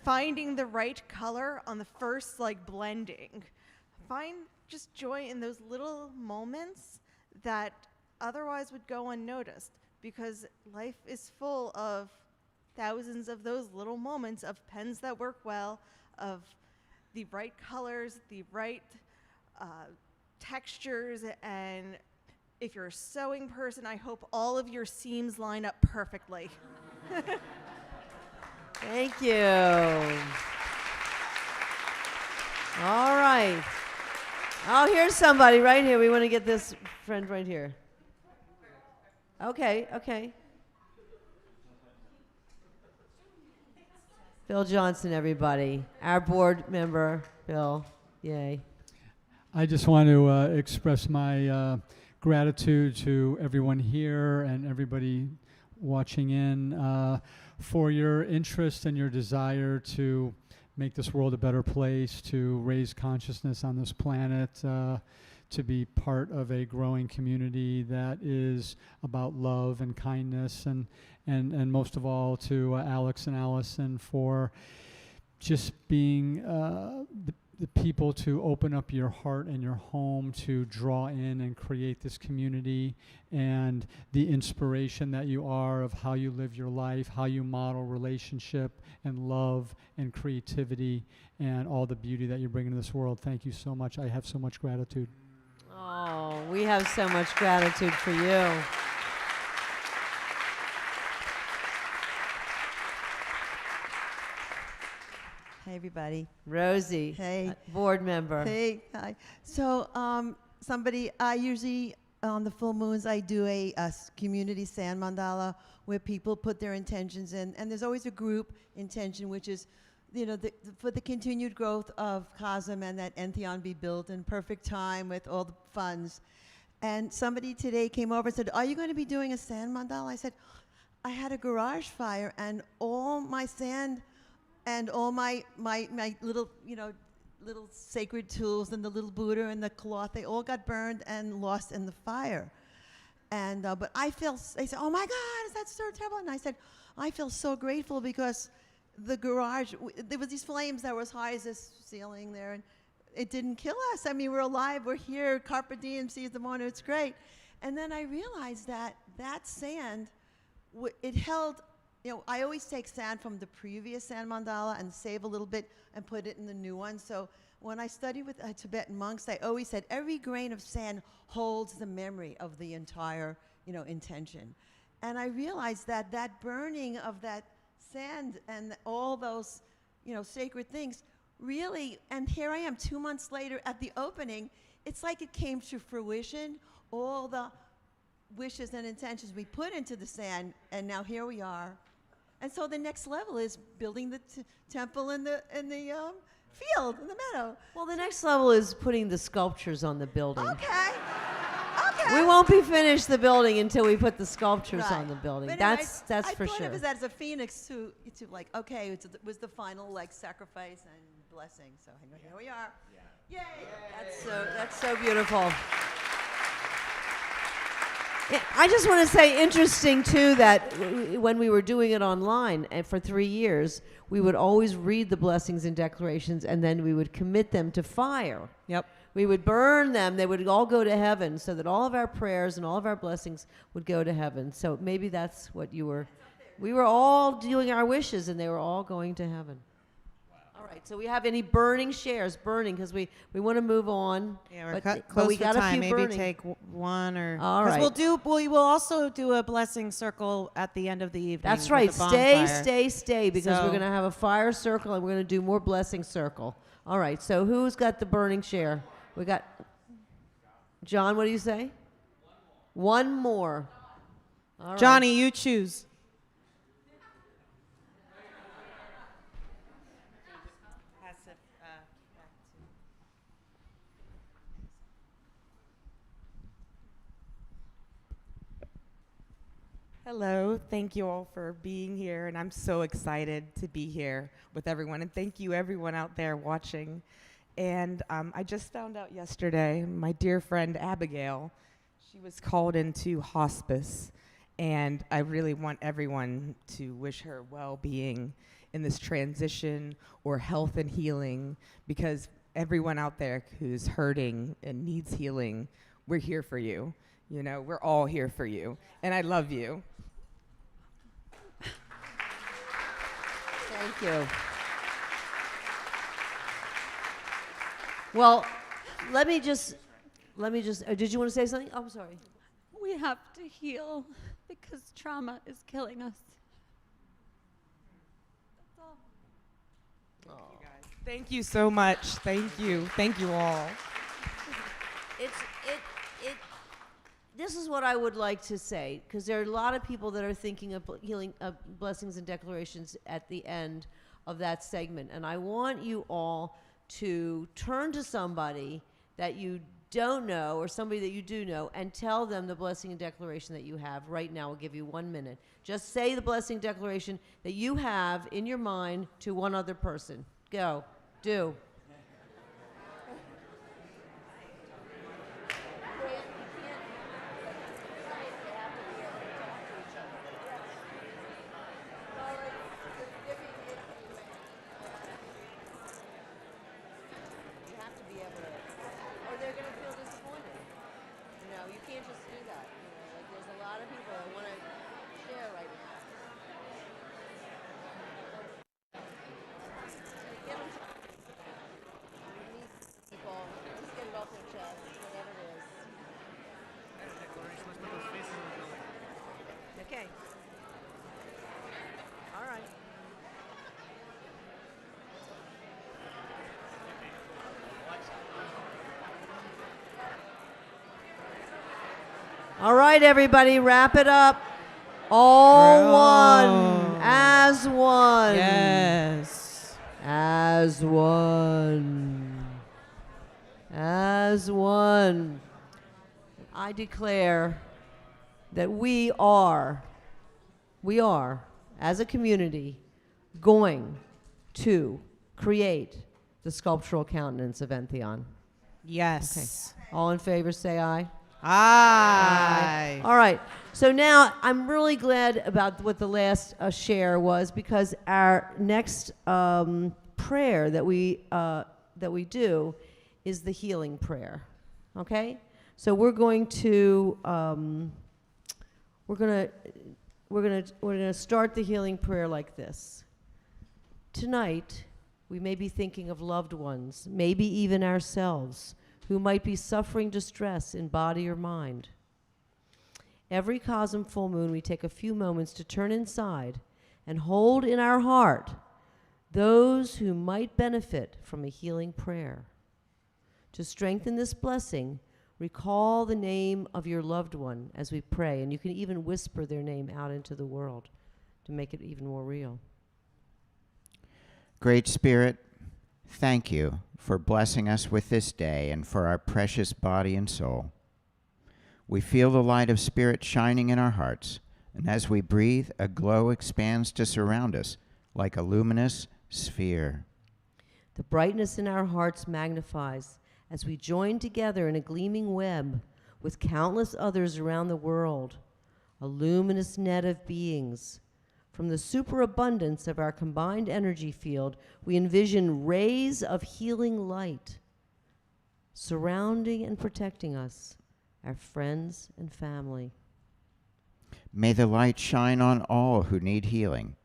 Speaker 15: Finding the right color on the first, blending. Find just joy in those little moments that otherwise would go unnoticed, because life is full of thousands of those little moments of pens that work well, of the right colors, the right textures, and if you're a sewing person, I hope all of your seams line up perfectly.
Speaker 2: Thank you. All right. Oh, here's somebody right here. We want to get this friend right here. Okay. Bill Johnson, everybody. Our board member, Bill. Yay.
Speaker 16: I just want to express my gratitude to everyone here and everybody watching in for your interest and your desire to make this world a better place, to raise consciousness on this planet, to be part of a growing community that is about love and kindness, and most of all to Alex and Allyson for just being the people to open up your heart and your home to draw in and create this community, and the inspiration that you are of how you live your life, how you model relationship and love and creativity and all the beauty that you bring into this world. Thank you so much. I have so much gratitude.
Speaker 2: Oh, we have so much gratitude for you.
Speaker 17: Hey, everybody.
Speaker 2: Rosie.
Speaker 17: Hey.
Speaker 2: Board member.
Speaker 17: Hey. Hi. So, I usually, on the full moons, I do a community sand mandala where people put their intentions in. And there's always a group intention, which is, for the continued growth of CoSM and that Entheon be built in perfect time with all the funds. And somebody today came over and said, "Are you going to be doing a sand mandala?" I said, "I had a garage fire and all my sand and all my little, little sacred tools and the little Buddha and the cloth, they all got burned and lost in the fire. And but I feel, they said, oh my God, is that so terrible? And I said, I feel so grateful because the garage, there was these flames that were as high as this ceiling there, and it didn't kill us. I mean, we're alive, we're here, carpe diem, seize the moment, it's great. And then I realized that that sand, it held, you know, I always take sand from the previous sand mandala and save a little bit and put it in the new one. So when I studied with Tibetan monks, I always said every grain of sand holds the memory of the entire, you know, intention. And I realized that that burning of that sand and all those, you know, sacred things really, and here I am 2 months later at the opening, it's like it came to fruition, all the wishes and intentions we put into the sand, and now here we are. And so the next level is building the temple in the field, in the meadow.
Speaker 2: Well, the next level is putting the sculptures on the building.
Speaker 17: Okay. Okay.
Speaker 2: We won't be finished the building until we put the sculptures
Speaker 17: Right.
Speaker 2: on the building.
Speaker 17: But
Speaker 2: That's
Speaker 17: anyways,
Speaker 2: for
Speaker 17: I thought
Speaker 2: sure.
Speaker 17: of it as a phoenix to like, okay, it was the final like sacrifice and blessing. So here we are. Yay!
Speaker 2: That's so beautiful. Yeah, I just want to say, interesting too, that when we were doing it online and for 3 years, we would always read the blessings and declarations, and then we would commit them to fire.
Speaker 1: Yep.
Speaker 2: We would burn them. They would all go to heaven, so that all of our prayers and all of our blessings would go to heaven. So maybe that's what you were. We were all doing our wishes, and they were all going to heaven. All right. So we have any burning shares? Burning, because we want to move on.
Speaker 1: Yeah, we're
Speaker 2: but
Speaker 1: cut
Speaker 2: but
Speaker 1: close
Speaker 2: we
Speaker 1: for
Speaker 2: got
Speaker 1: time.
Speaker 2: a few
Speaker 1: Maybe
Speaker 2: burning.
Speaker 1: take one or.
Speaker 2: All
Speaker 1: 'cause
Speaker 2: right.
Speaker 1: we will also do a blessing circle at the end of the evening.
Speaker 2: That's
Speaker 1: with
Speaker 2: right.
Speaker 1: a bonfire.
Speaker 2: Stay, because we're
Speaker 1: So-
Speaker 2: going to have a fire circle and we're going to do more blessing circle. All right. So who's got the burning share? We got John. What do you say? One more. All right.
Speaker 1: Johnny, you choose.
Speaker 18: Hello, thank you all for being here, and I'm so excited to be here with everyone, and thank you everyone out there watching. And I just found out yesterday, my dear friend Abigail, she was called into hospice, and I really want everyone to wish her well-being in this transition or health and healing, because everyone out there who's hurting and needs healing, we're here for you. You know, we're all here for you, and I love you.
Speaker 2: Thank you. Well, let me just. Did you want to say something? Oh, I'm sorry.
Speaker 19: We have to heal because trauma is killing us. That's all.
Speaker 18: Thank you so much. Thank you. Thank you all.
Speaker 2: This is what I would like to say, because there are a lot of people that are thinking of healing blessings and declarations at the end of that segment. And I want you all to turn to somebody that you don't know or somebody that you do know and tell them the blessing and declaration that you have right now. I'll give you 1 minute. Just say the blessing declaration that you have in your mind to one other person. Go. Do. Okay. All right. All right, everybody, wrap it up. All one, as one.
Speaker 1: Yes.
Speaker 2: As one. As one. I declare that we are, as a community, going to create the sculptural countenance of Entheon?
Speaker 1: Yes.
Speaker 2: Okay. All in favor, say aye.
Speaker 1: Aye.
Speaker 2: All right. So now I'm really glad about what the last share was, because our next prayer that we do is the healing prayer. Okay. So we're going to we're gonna start the healing prayer like this. Tonight, we may be thinking of loved ones, maybe even ourselves, who might be suffering distress in body or mind. Every CoSM full moon, we take a few moments to turn inside and hold in our heart those who might benefit from a healing prayer. To strengthen this blessing, recall the name of your loved one as we pray, and you can even whisper their name out into the world to make it even more real.
Speaker 3: Great Spirit, thank you for blessing us with this day and for our precious body and soul. We feel the light of Spirit shining in our hearts, and as we breathe, a glow expands to surround us like a luminous sphere.
Speaker 2: The brightness in our hearts magnifies as we join together in a gleaming web with countless others around the world, a luminous net of beings. From the superabundance of our combined energy field, we envision rays of healing light surrounding and protecting us, our friends and family.
Speaker 3: May the light shine on all who need healing.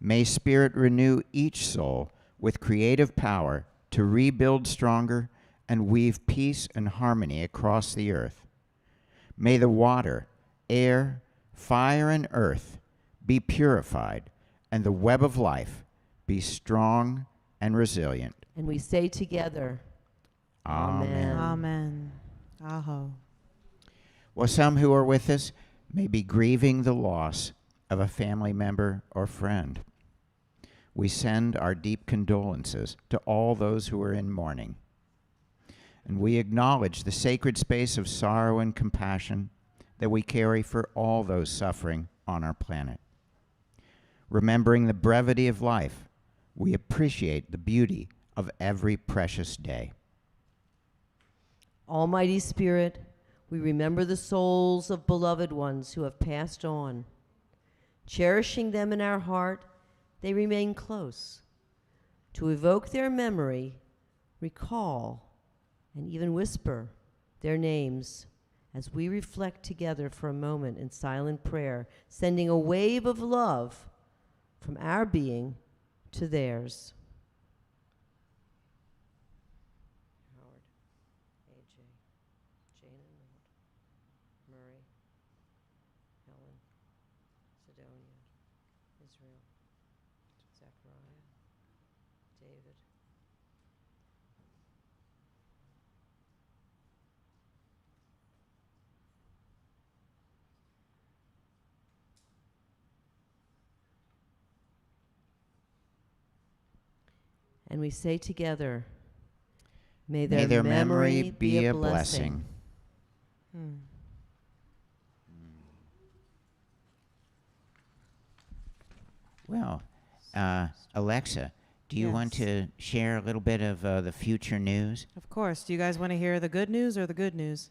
Speaker 3: May Spirit renew each soul with creative power to rebuild stronger and weave peace and harmony across the earth. May the water, air, fire, and earth be purified, and the web of life be strong and resilient.
Speaker 2: And we say together,
Speaker 3: Amen.
Speaker 1: Amen. Aho.
Speaker 3: Well, some who are with us may be grieving the loss of a family member or friend. We send our deep condolences to all those who are in mourning. And we acknowledge the sacred space of sorrow and compassion that we carry for all those suffering on our planet. Remembering the brevity of life, we appreciate the beauty of every precious day.
Speaker 2: Almighty Spirit, we remember the souls of beloved ones who have passed on. Cherishing them in our heart, they remain close. To evoke their memory, recall, and even whisper their names as we reflect together for a moment in silent prayer, sending a wave of love from our being to theirs. Howard, AJ, Jane and Maud, Murray, Helen, Sidonia, Israel, Zechariah, David. And we say together, may their memory be a blessing.
Speaker 3: Well, Alexa, do you want to share a little bit of the future news?
Speaker 1: Of course. Do you guys want to hear the good news or the good news?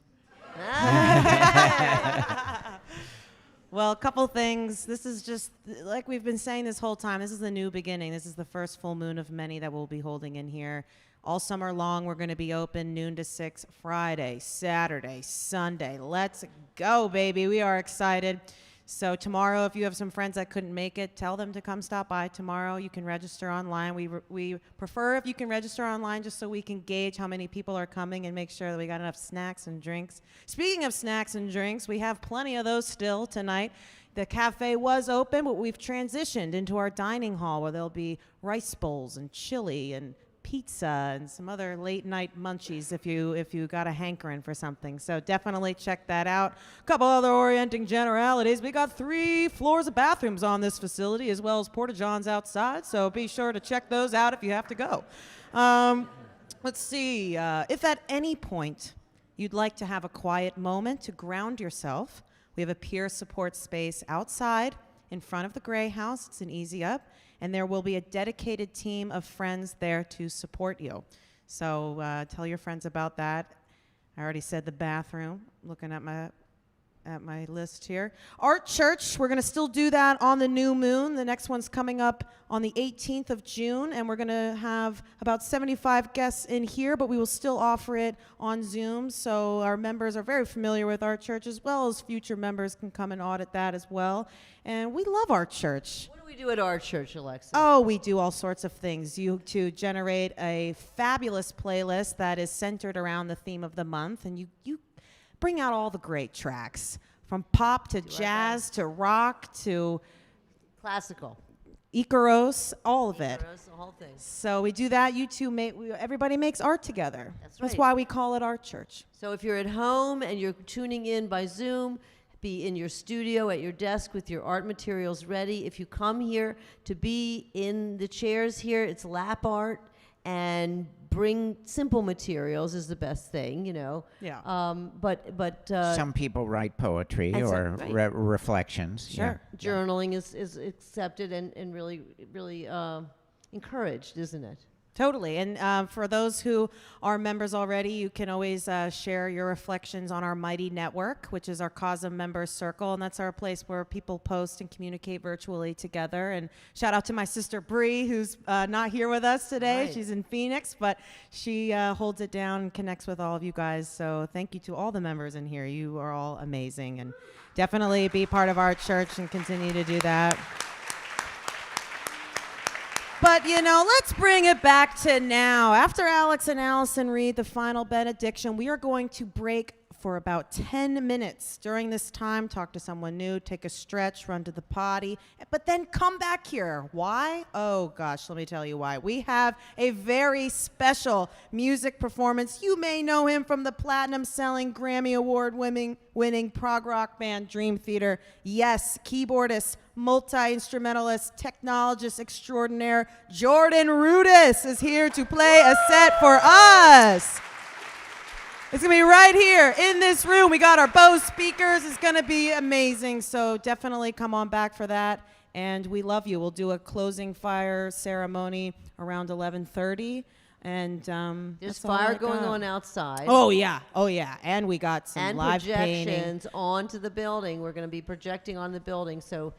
Speaker 1: Well, a couple things. This is just, like we've been saying this whole time, this is the new beginning. This is the first full moon of many that we'll be holding in here. All summer long, we're going to be open noon to 6, Friday, Saturday, Sunday. Let's go, baby. We are excited. So tomorrow, if you have some friends that couldn't make it, tell them to come stop by tomorrow. You can register online. We prefer if you can register online just so we can gauge how many people are coming and make sure that we got enough snacks and drinks. Speaking of snacks and drinks, we have plenty of those still tonight. The cafe was open, but we've transitioned into our dining hall where there'll be rice bowls and chili and pizza and some other late night munchies if you got a hankering for something. So definitely check that out. A couple other orienting generalities. We got 3 floors of bathrooms on this facility as well as porta-johns outside. So be sure to check those out if you have to go. Let's see. If at any point you'd like to have a quiet moment to ground yourself, we have a peer support space outside in front of the Grey House. It's an easy up. and there will be a dedicated team of friends there to support you. So tell your friends about that. I already said the bathroom, looking at my list here. Art Church, we're going to still do that on the new moon. The next one's coming up on the 18th of June, and we're going to have about 75 guests in here, but we will still offer it on Zoom. So our members are very familiar with Art Church, as well as future members can come and audit that as well. And we love Art Church.
Speaker 2: What do we do at our church, Alexa?
Speaker 1: Oh, we do all sorts of things. You to generate a fabulous playlist that is centered around the theme of the month, and you bring out all the great tracks, from pop to jazz to rock to
Speaker 2: classical,
Speaker 1: Icaros, all of it.
Speaker 2: Icaros, the whole thing.
Speaker 1: So we do that. You two, everybody makes art together.
Speaker 2: That's
Speaker 1: That's
Speaker 2: right.
Speaker 1: why we call it Art Church.
Speaker 2: So if you're at home and you're tuning in by Zoom, be in your studio at your desk with your art materials ready. If you come here to be in the chairs here, it's lap art, and bring simple materials is the best thing, you know.
Speaker 1: Yeah.
Speaker 2: But
Speaker 3: some people write poetry
Speaker 2: and some-
Speaker 3: or
Speaker 2: right.
Speaker 3: reflections.
Speaker 2: Sure. Journaling is accepted and really encouraged, isn't it?
Speaker 1: Totally. And for those who are members already, you can always share your reflections on our Mighty Network, which is our CoSM member circle. And that's our place where people post and communicate virtually together. And shout out to my sister Bree, who's not here with us today.
Speaker 2: Right.
Speaker 1: She's in Phoenix, but she holds it down and connects with all of you guys. So thank you to all the members in here. You are all amazing. And definitely be part of our church and continue to do that. But, let's bring it back to now. After Alex and Allyson read the final benediction, we are going to break for about 10 minutes. During this time, talk to someone new, take a stretch, run to the potty, but then come back here. Why? Oh, gosh, let me tell you why. We have a very special music performance. You may know him from the platinum-selling, Grammy Award-winning prog rock band Dream Theater. Yes, keyboardist, multi-instrumentalist, technologist extraordinaire, Jordan Rudess is here to play a set for us. It's going to be right here in this room. We got our Bose speakers. It's going to be amazing. So definitely come on back for that. And we love you. We'll do a closing fire ceremony around 11:30. And
Speaker 2: there's
Speaker 1: that's all I
Speaker 2: fire going
Speaker 1: got.
Speaker 2: on outside.
Speaker 1: Oh, yeah. And we got some
Speaker 2: and
Speaker 1: live
Speaker 2: projections
Speaker 1: painting.
Speaker 2: onto the building. We're going to be projecting on the building. So,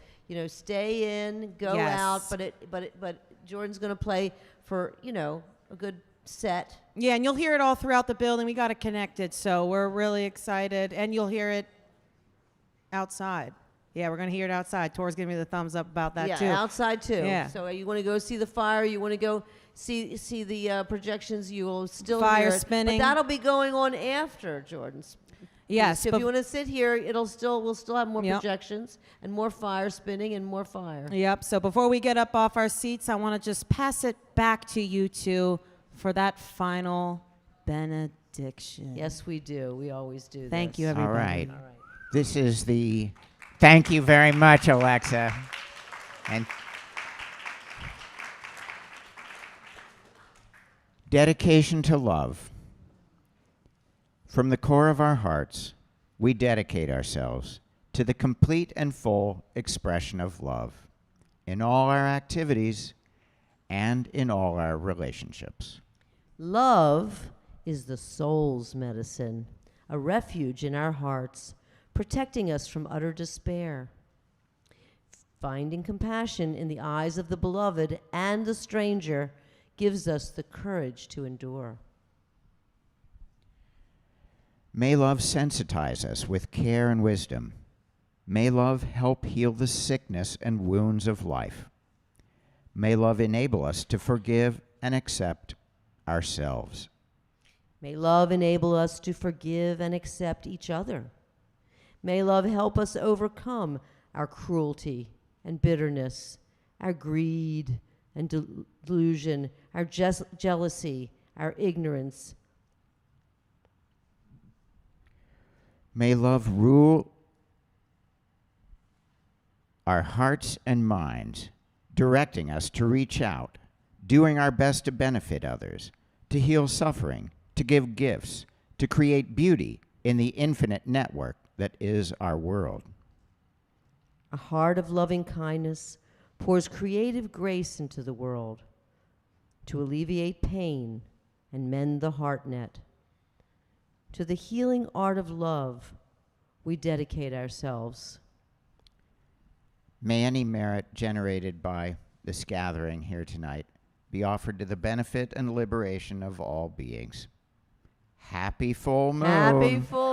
Speaker 2: stay in, go
Speaker 1: Yes.
Speaker 2: out, but Jordan's going to play for, a good set.
Speaker 1: Yeah, and you'll hear it all throughout the building. We got it connected, so we're really excited. And you'll hear it outside. Yeah, we're going to hear it outside. Tor's giving me the thumbs up about that, too.
Speaker 2: Yeah, outside, too.
Speaker 1: Yeah.
Speaker 2: So you want to go see the fire, you want to go see the projections, you will still
Speaker 1: Fire
Speaker 2: hear it.
Speaker 1: spinning.
Speaker 2: But that'll be going on after Jordan's.
Speaker 1: Yes.
Speaker 2: So if you want to sit here, we'll still have more
Speaker 1: Yep.
Speaker 2: projections and more fire spinning and more fire.
Speaker 1: Yep. So before we get up off our seats, I want to just pass it back to you two for that final benediction.
Speaker 2: Yes, we do. We always do.
Speaker 1: Thank you,
Speaker 2: this.
Speaker 1: everybody.
Speaker 3: All right. This is the. Thank you very much, Alexa. And dedication to love. From the core of our hearts, we dedicate ourselves to the complete and full expression of love in all our activities and in all our relationships.
Speaker 2: Love is the soul's medicine, a refuge in our hearts, protecting us from utter despair. Finding compassion in the eyes of the beloved and the stranger gives us the courage to endure.
Speaker 3: May love sensitize us with care and wisdom. May love help heal the sickness and wounds of life. May love enable us to forgive and accept ourselves.
Speaker 2: May love enable us to forgive and accept each other. May love help us overcome our cruelty and bitterness, our greed and delusion, our jealousy, our ignorance.
Speaker 3: May love rule our hearts and minds, directing us to reach out, doing our best to benefit others, to heal suffering, to give gifts, to create beauty in the infinite network that is our world.
Speaker 2: A heart of loving kindness
Speaker 20: pours creative grace into the world to alleviate pain and mend the heart net. To the healing art of love, we dedicate ourselves.
Speaker 3: May any merit generated by this gathering here tonight be offered to the benefit and liberation of all beings. Happy full moon.
Speaker 2: Happy full